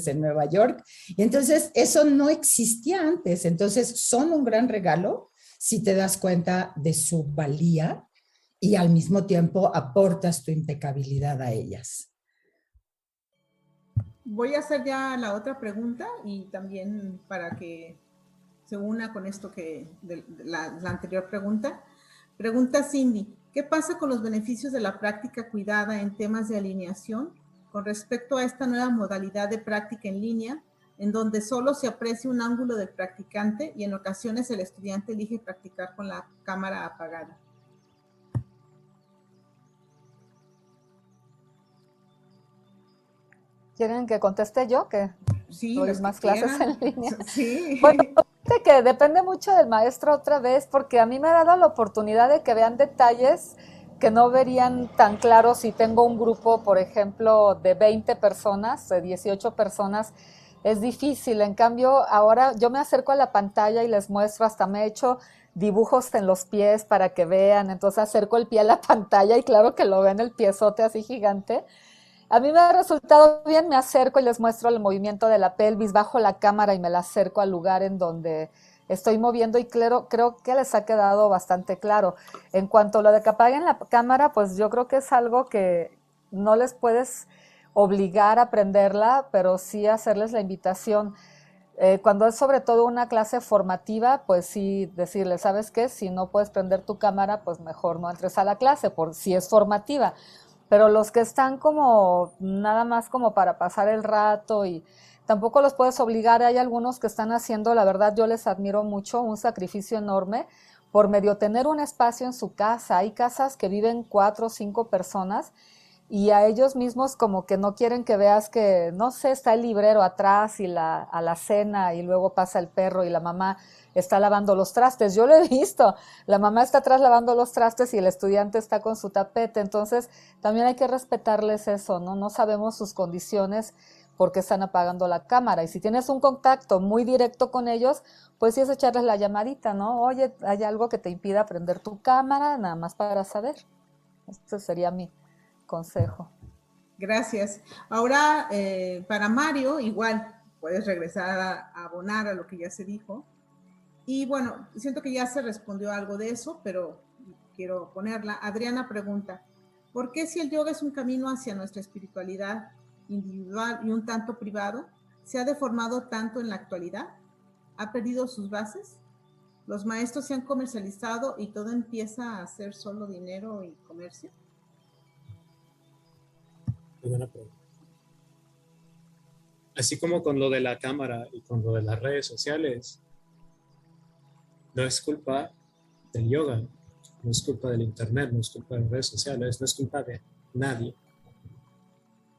en Nueva York, y entonces eso no existía antes, entonces son un gran regalo si te das cuenta de su valía y al mismo tiempo aportas tu impecabilidad a ellas. Voy a hacer ya la otra pregunta y también para que se una con esto la anterior pregunta. Pregunta Cindy, ¿qué pasa con los beneficios de la práctica cuidada en temas de alineación con respecto a esta nueva modalidad de práctica en línea, en donde solo se aprecia un ángulo del practicante y en ocasiones el estudiante elige practicar con la cámara apagada? ¿Quieren que conteste yo? Que sí, doy más clases en línea. Sí. Bueno, que depende mucho del maestro otra vez, porque a mí me ha dado la oportunidad de que vean detalles que no verían tan claros si tengo un grupo, por ejemplo, de 20 personas, de 18 personas, es difícil. En cambio, ahora yo me acerco a la pantalla y les muestro, hasta me he hecho dibujos en los pies para que vean, entonces acerco el pie a la pantalla y claro que lo ven el piezote así gigante. A mí me ha resultado bien, me acerco y les muestro el movimiento de la pelvis, bajo la cámara y me la acerco al lugar en donde estoy moviendo y creo que les ha quedado bastante claro. En cuanto a lo de que apaguen la cámara, pues yo creo que es algo que no les puedes obligar a aprenderla, pero sí hacerles la invitación. Cuando es sobre todo una clase formativa, pues sí decirles, ¿sabes qué? Si no puedes prender tu cámara, pues mejor no entres a la clase, por si es formativa. Pero los que están como nada más como para pasar el rato y tampoco los puedes obligar, hay algunos que están haciendo, la verdad yo les admiro mucho, un sacrificio enorme por medio tener un espacio en su casa. Hay casas que viven 4 o 5 personas y a ellos mismos como que no quieren que veas que, no sé, está el librero atrás y a la cena y luego pasa el perro y la mamá está lavando los trastes. Yo lo he visto, la mamá está atrás lavando los trastes y el estudiante está con su tapete. Entonces también hay que respetarles eso, ¿no? No sabemos sus condiciones porque están apagando la cámara. Y si tienes un contacto muy directo con ellos, pues sí es echarles la llamadita, ¿no? Oye, ¿hay algo que te impida prender tu cámara? Nada más para saber. Este sería mi consejo. Gracias. Ahora, para Mario, igual puedes regresar a abonar a lo que ya se dijo. Y bueno, siento que ya se respondió algo de eso, pero quiero ponerla. Adriana pregunta, ¿por qué si el yoga es un camino hacia nuestra espiritualidad individual y un tanto privado, se ha deformado tanto en la actualidad? ¿Ha perdido sus bases? ¿Los maestros se han comercializado y todo empieza a ser solo dinero y comercio? Muy buena pregunta. Así como con lo de la cámara y con lo de las redes sociales, no es culpa del yoga, no es culpa del internet, no es culpa de las redes sociales, no es culpa de nadie.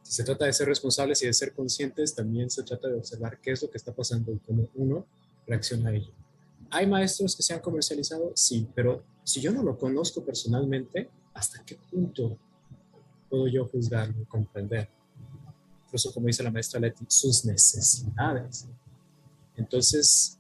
Si se trata de ser responsables y de ser conscientes, también se trata de observar qué es lo que está pasando y cómo uno reacciona a ello. ¿Hay maestros que se han comercializado? Sí, pero si yo no lo conozco personalmente, ¿hasta qué punto puedo yo juzgarlo y comprender? Incluso como dice la maestra Leti, sus necesidades. Entonces,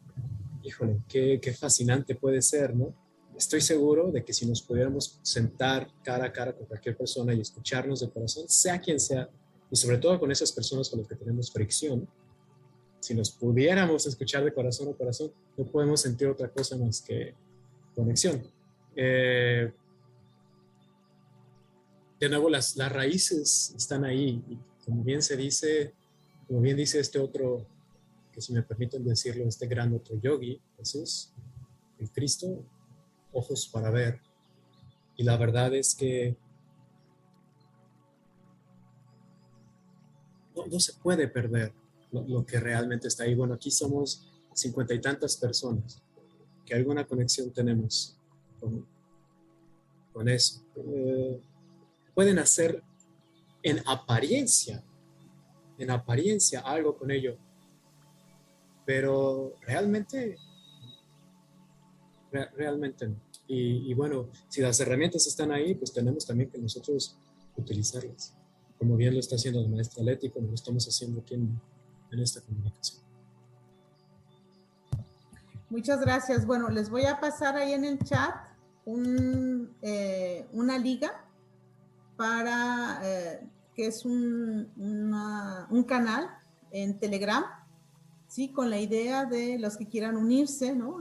híjole, qué fascinante puede ser, ¿no? Estoy seguro de que si nos pudiéramos sentar cara a cara con cualquier persona y escucharnos de corazón, sea quien sea, y sobre todo con esas personas con las que tenemos fricción, si nos pudiéramos escuchar de corazón a corazón, no podemos sentir otra cosa más que conexión. De nuevo, las raíces están ahí, y como bien dice este otro, que si me permiten decirlo, este gran otro yogi, Jesús, el Cristo, ojos para ver. Y la verdad es que no se puede perder lo que realmente está ahí. Bueno, aquí somos 50 y tantas personas que alguna conexión tenemos con eso. Pueden hacer en apariencia algo con ello, pero realmente no. Y bueno, si las herramientas están ahí, pues tenemos también que nosotros utilizarlas, como bien lo está haciendo la maestra Leti, como lo estamos haciendo aquí en esta comunicación. Muchas gracias. Bueno, les voy a pasar ahí en el chat una liga para que es un canal en Telegram, ¿sí? Con la idea de los que quieran unirse, ¿no?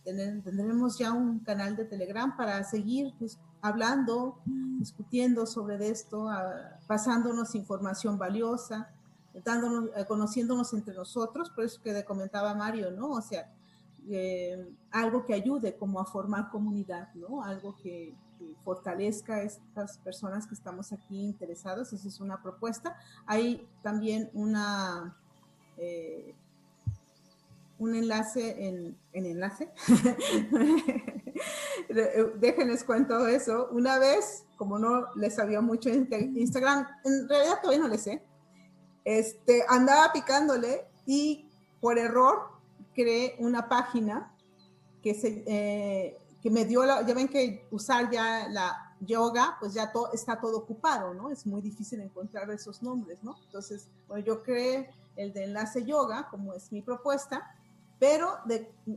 Tendremos ya un canal de Telegram para seguir hablando, discutiendo sobre esto, pasándonos información valiosa, conociéndonos entre nosotros, por eso que comentaba Mario, ¿no? O sea, algo que ayude como a formar comunidad, ¿no? Algo que fortalezca a estas personas que estamos aquí interesados. Esa es una propuesta. Hay también un enlace en enlace. Déjenles cuento eso. Una vez, como no les sabía mucho en Instagram, en realidad todavía no les sé, andaba picándole y por error creé una página que me dio, ya ven que usar ya la yoga, pues ya está todo ocupado, ¿no? Es muy difícil encontrar esos nombres, ¿no? Entonces, bueno, yo creé el de enlace yoga, como es mi propuesta, pero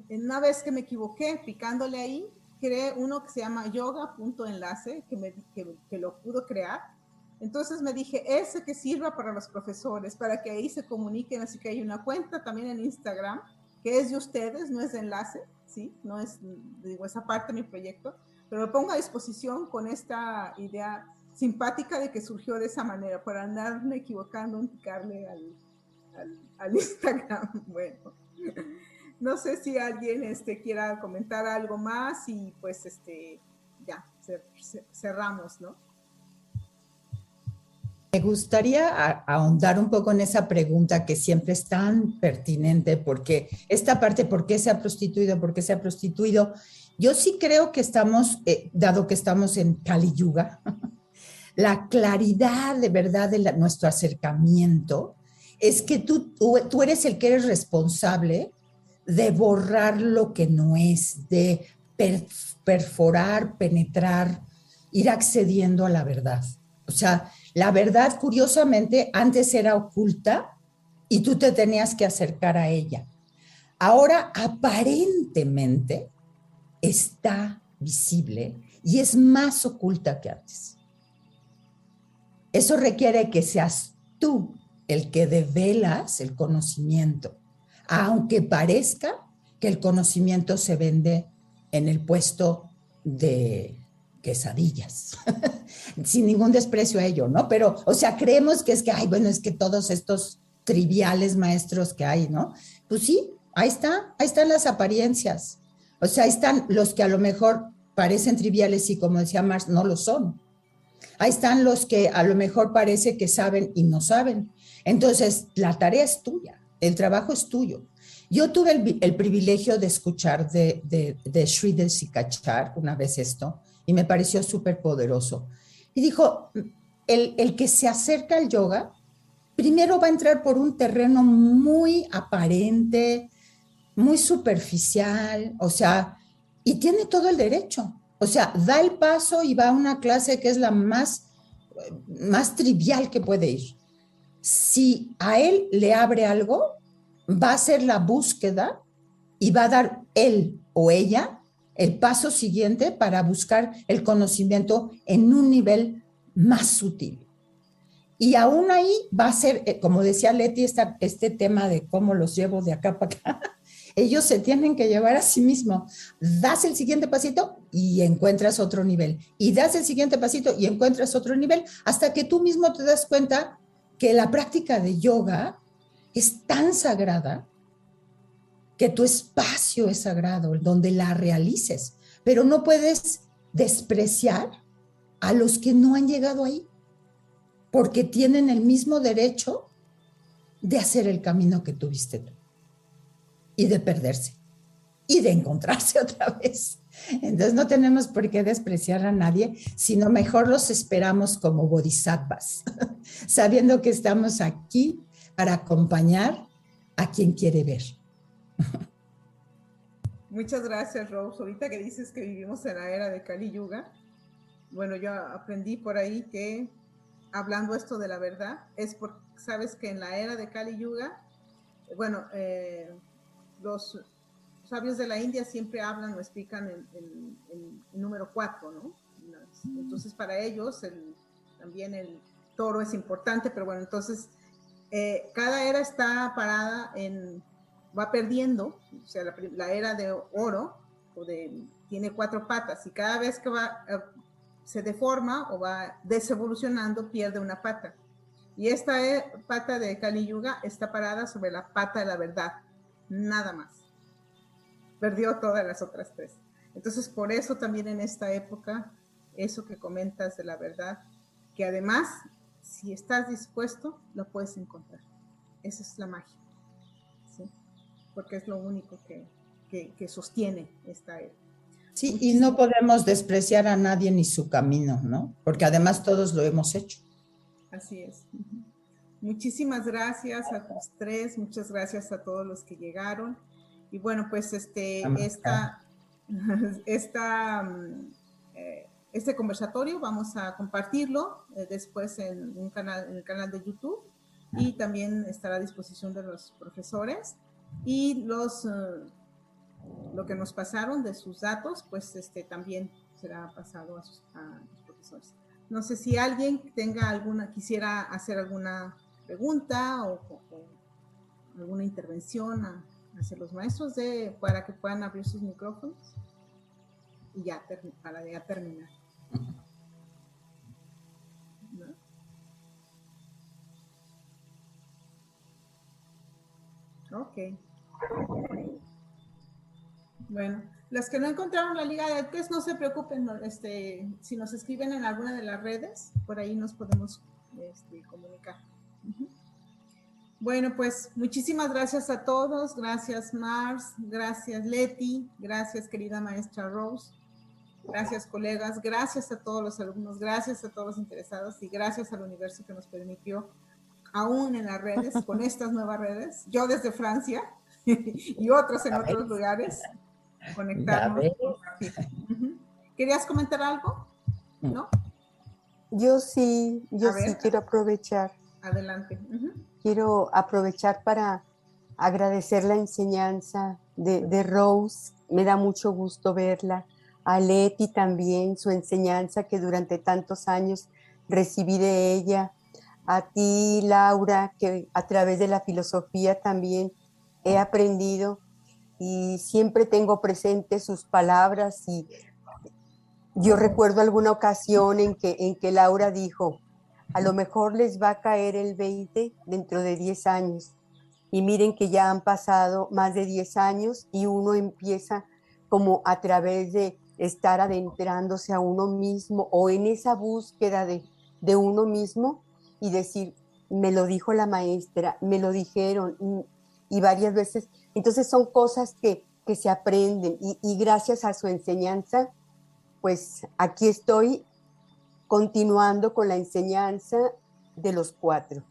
una vez que me equivoqué picándole ahí, creé uno que se llama yoga.enlace, que lo pudo crear. Entonces me dije, ese que sirva para los profesores, para que ahí se comuniquen. Así que hay una cuenta también en Instagram, que es de ustedes, no es de enlace, ¿sí? No es, digo, esa parte de mi proyecto, pero lo pongo a disposición con esta idea simpática de que surgió de esa manera, para andarme equivocando en picarle al Instagram. Bueno, no sé si alguien quiera comentar algo más y pues ya cerramos, ¿no? Me gustaría ahondar un poco en esa pregunta que siempre es tan pertinente, porque esta parte, ¿por qué se ha prostituido? ¿Por qué se ha prostituido? Yo sí creo que estamos, dado que estamos en Kali Yuga, la claridad de verdad de nuestro acercamiento es que tú eres el que eres responsable de borrar lo que no es, de perforar, penetrar, ir accediendo a la verdad. O sea, la verdad, curiosamente, antes era oculta y tú te tenías que acercar a ella. Ahora, aparentemente, está visible y es más oculta que antes. Eso requiere que seas tú el que develas el conocimiento, aunque parezca que el conocimiento se vende en el puesto de quesadillas, sin ningún desprecio a ello, ¿no? Pero, o sea, creemos que es que, ay, bueno, es que todos estos triviales maestros que hay, ¿no? Pues sí, ahí están las apariencias. O sea, ahí están los que a lo mejor parecen triviales y, como decía Marx, no lo son. Ahí están los que a lo mejor parece que saben y no saben. Entonces, la tarea es tuya, el trabajo es tuyo. Yo tuve el privilegio de escuchar de Sridhar Sikachar una vez esto, y me pareció súper poderoso. Y dijo, el que se acerca al yoga, primero va a entrar por un terreno muy aparente, muy superficial, o sea, y tiene todo el derecho. O sea, da el paso y va a una clase que es la más trivial que puede ir. Si a él le abre algo, va a hacer la búsqueda y va a dar él o ella el paso siguiente para buscar el conocimiento en un nivel más sutil. Y aún ahí va a ser, como decía Leti, este tema de cómo los llevo de acá para acá. Ellos se tienen que llevar a sí mismos. Das el siguiente pasito y encuentras otro nivel. Y das el siguiente pasito y encuentras otro nivel, hasta que tú mismo te das cuenta que la práctica de yoga es tan sagrada que tu espacio es sagrado, donde la realices. Pero no puedes despreciar a los que no han llegado ahí, porque tienen el mismo derecho de hacer el camino que tuviste tú y de perderse y de encontrarse otra vez. Entonces no tenemos por qué despreciar a nadie, sino mejor los esperamos como bodhisattvas, sabiendo que estamos aquí para acompañar a quien quiere ver. Muchas gracias, Rose. Ahorita que dices que vivimos en la era de Kali Yuga, bueno, yo aprendí por ahí que, hablando esto de la verdad, es porque sabes que en la era de Kali Yuga, bueno, los sabios de la India siempre hablan o explican el número 4, ¿no? Entonces para ellos también el toro es importante, pero bueno, entonces cada era está parada va perdiendo, o sea, la era de oro tiene 4 patas y cada vez que se deforma o va desevolucionando, pierde una pata. Y esta pata de Kali Yuga está parada sobre la pata de la verdad, nada más. Perdió todas las otras 3. Entonces, por eso también en esta época, eso que comentas de la verdad, que además, si estás dispuesto, lo puedes encontrar. Esa es la magia, ¿sí? Porque es lo único que sostiene esta era. Sí, y no podemos despreciar a nadie ni su camino, ¿no? Porque además todos lo hemos hecho. Así es. Muchísimas gracias a los 3, muchas gracias a todos los que llegaron. Y bueno, pues este conversatorio vamos a compartirlo después en el canal de YouTube y también estará a disposición de los profesores. Y lo que nos pasaron de sus datos, pues también será pasado a los profesores. No sé si alguien quisiera hacer alguna pregunta o alguna intervención hacia los maestros para que puedan abrir sus micrófonos y para ya terminar. ¿No? Ok. Bueno, las que no encontraron la liga de test, no se preocupen, si nos escriben en alguna de las redes, por ahí nos podemos comunicar. Bueno, pues muchísimas gracias a todos, gracias Mars, gracias Leti, gracias querida maestra Rose, gracias colegas, gracias a todos los alumnos, gracias a todos los interesados y gracias al universo que nos permitió, aún en las redes, con estas nuevas redes, yo desde Francia y otros en otros lugares, conectarnos. ¿Querías comentar algo? ¿No? Yo sí quiero aprovechar. Adelante. Quiero aprovechar para agradecer la enseñanza de Rose. Me da mucho gusto verla. A Leti también, su enseñanza que durante tantos años recibí de ella. A ti, Laura, que a través de la filosofía también he aprendido y siempre tengo presente sus palabras. Y yo recuerdo alguna ocasión en que Laura dijo, a lo mejor les va a caer el 20 dentro de 10 años. Y miren que ya han pasado más de 10 años y uno empieza como a través de estar adentrándose a uno mismo o en esa búsqueda de uno mismo y decir, me lo dijo la maestra, me lo dijeron y varias veces. Entonces son cosas que se aprenden y gracias a su enseñanza, pues aquí estoy continuando con la enseñanza de los 4.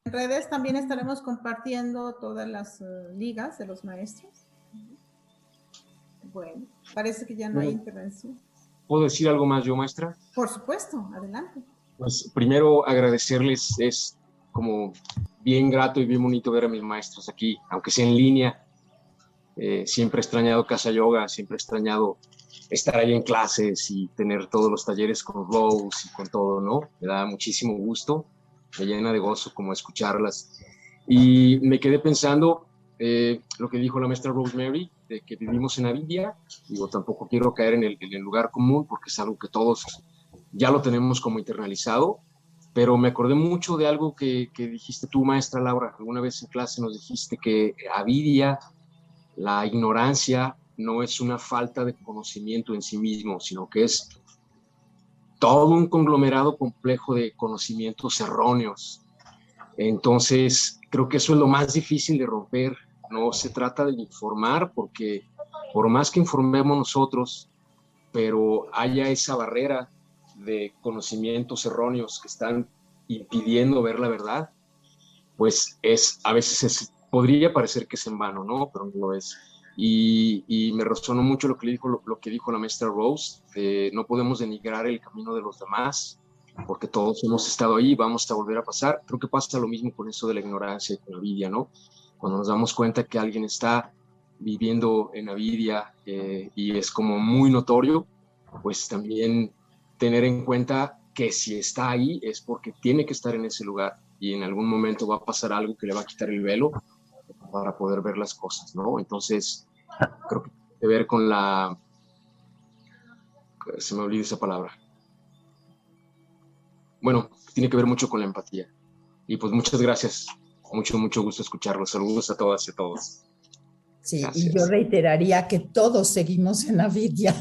En redes también estaremos compartiendo todas las ligas de los maestros. Bueno, parece que ya no hay intervención. ¿Puedo decir algo más yo, maestra? Por supuesto, adelante. Pues primero agradecerles, es como bien grato y bien bonito ver a mis maestros aquí, aunque sea en línea. Siempre he extrañado Casa Yoga, siempre he extrañado estar ahí en clases y tener todos los talleres con Rose y con todo, ¿no? Me da muchísimo gusto, me llena de gozo como escucharlas. Y me quedé pensando lo que dijo la maestra Rosemary, de que vivimos en Avidia. Digo, tampoco quiero caer en el lugar común porque es algo que todos ya lo tenemos como internalizado, pero me acordé mucho de algo que dijiste tú, maestra Laura. Alguna vez en clase nos dijiste que Avidia, la ignorancia, no es una falta de conocimiento en sí mismo, sino que es todo un conglomerado complejo de conocimientos erróneos. Entonces, creo que eso es lo más difícil de romper. No se trata de informar, porque por más que informemos nosotros, pero haya esa barrera de conocimientos erróneos que están impidiendo ver la verdad, pues a veces podría parecer que es en vano, ¿no? Pero no lo es. Y me resonó mucho lo que dijo la maestra Rose, no podemos denigrar el camino de los demás, porque todos hemos estado ahí, vamos a volver a pasar. Creo que pasa lo mismo con eso de la ignorancia y con la envidia, ¿no? Cuando nos damos cuenta que alguien está viviendo en envidia y es como muy notorio, pues también tener en cuenta que si está ahí es porque tiene que estar en ese lugar y en algún momento va a pasar algo que le va a quitar el velo para poder ver las cosas, ¿no? Entonces, creo que tiene que ver con se me olvida esa palabra. Bueno, tiene que ver mucho con la empatía. Y pues muchas gracias. Mucho gusto escucharlos. Saludos a todas y a todos. Sí, Gracias. y yo reiteraría que todos seguimos en Avidia.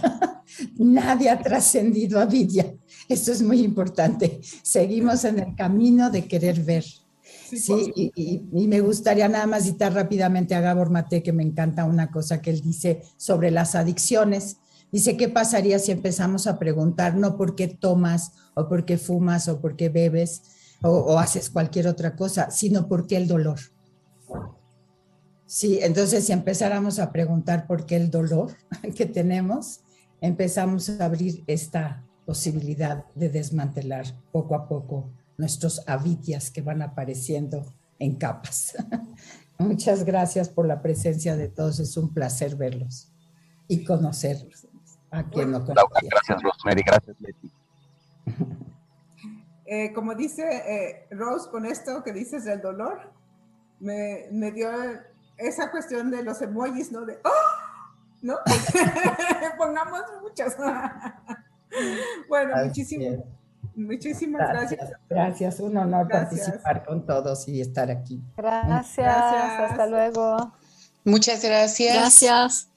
Nadie ha trascendido Avidia. Esto es muy importante. Seguimos en el camino de querer ver. Sí, y me gustaría nada más citar rápidamente a Gabor Maté, que me encanta una cosa que él dice sobre las adicciones. Dice, ¿qué pasaría si empezamos a preguntar no por qué tomas o por qué fumas o por qué bebes o haces cualquier otra cosa, sino por qué el dolor? Sí, entonces si empezáramos a preguntar por qué el dolor que tenemos, empezamos a abrir esta posibilidad de desmantelar poco a poco nuestros avidyas que van apareciendo en capas. Muchas gracias por la presencia de todos, es un placer verlos y conocerlos a quien no conocía. Gracias, Rosemary, gracias, Leti. Como dice Rose, con esto que dices del dolor, me dio esa cuestión de los emojis, ¿no? De ¡oh! ¿No? Pongamos muchas. Bueno, muchísimas gracias. Gracias, un honor participar con todos y estar aquí. Gracias. Hasta luego. Muchas gracias. Gracias.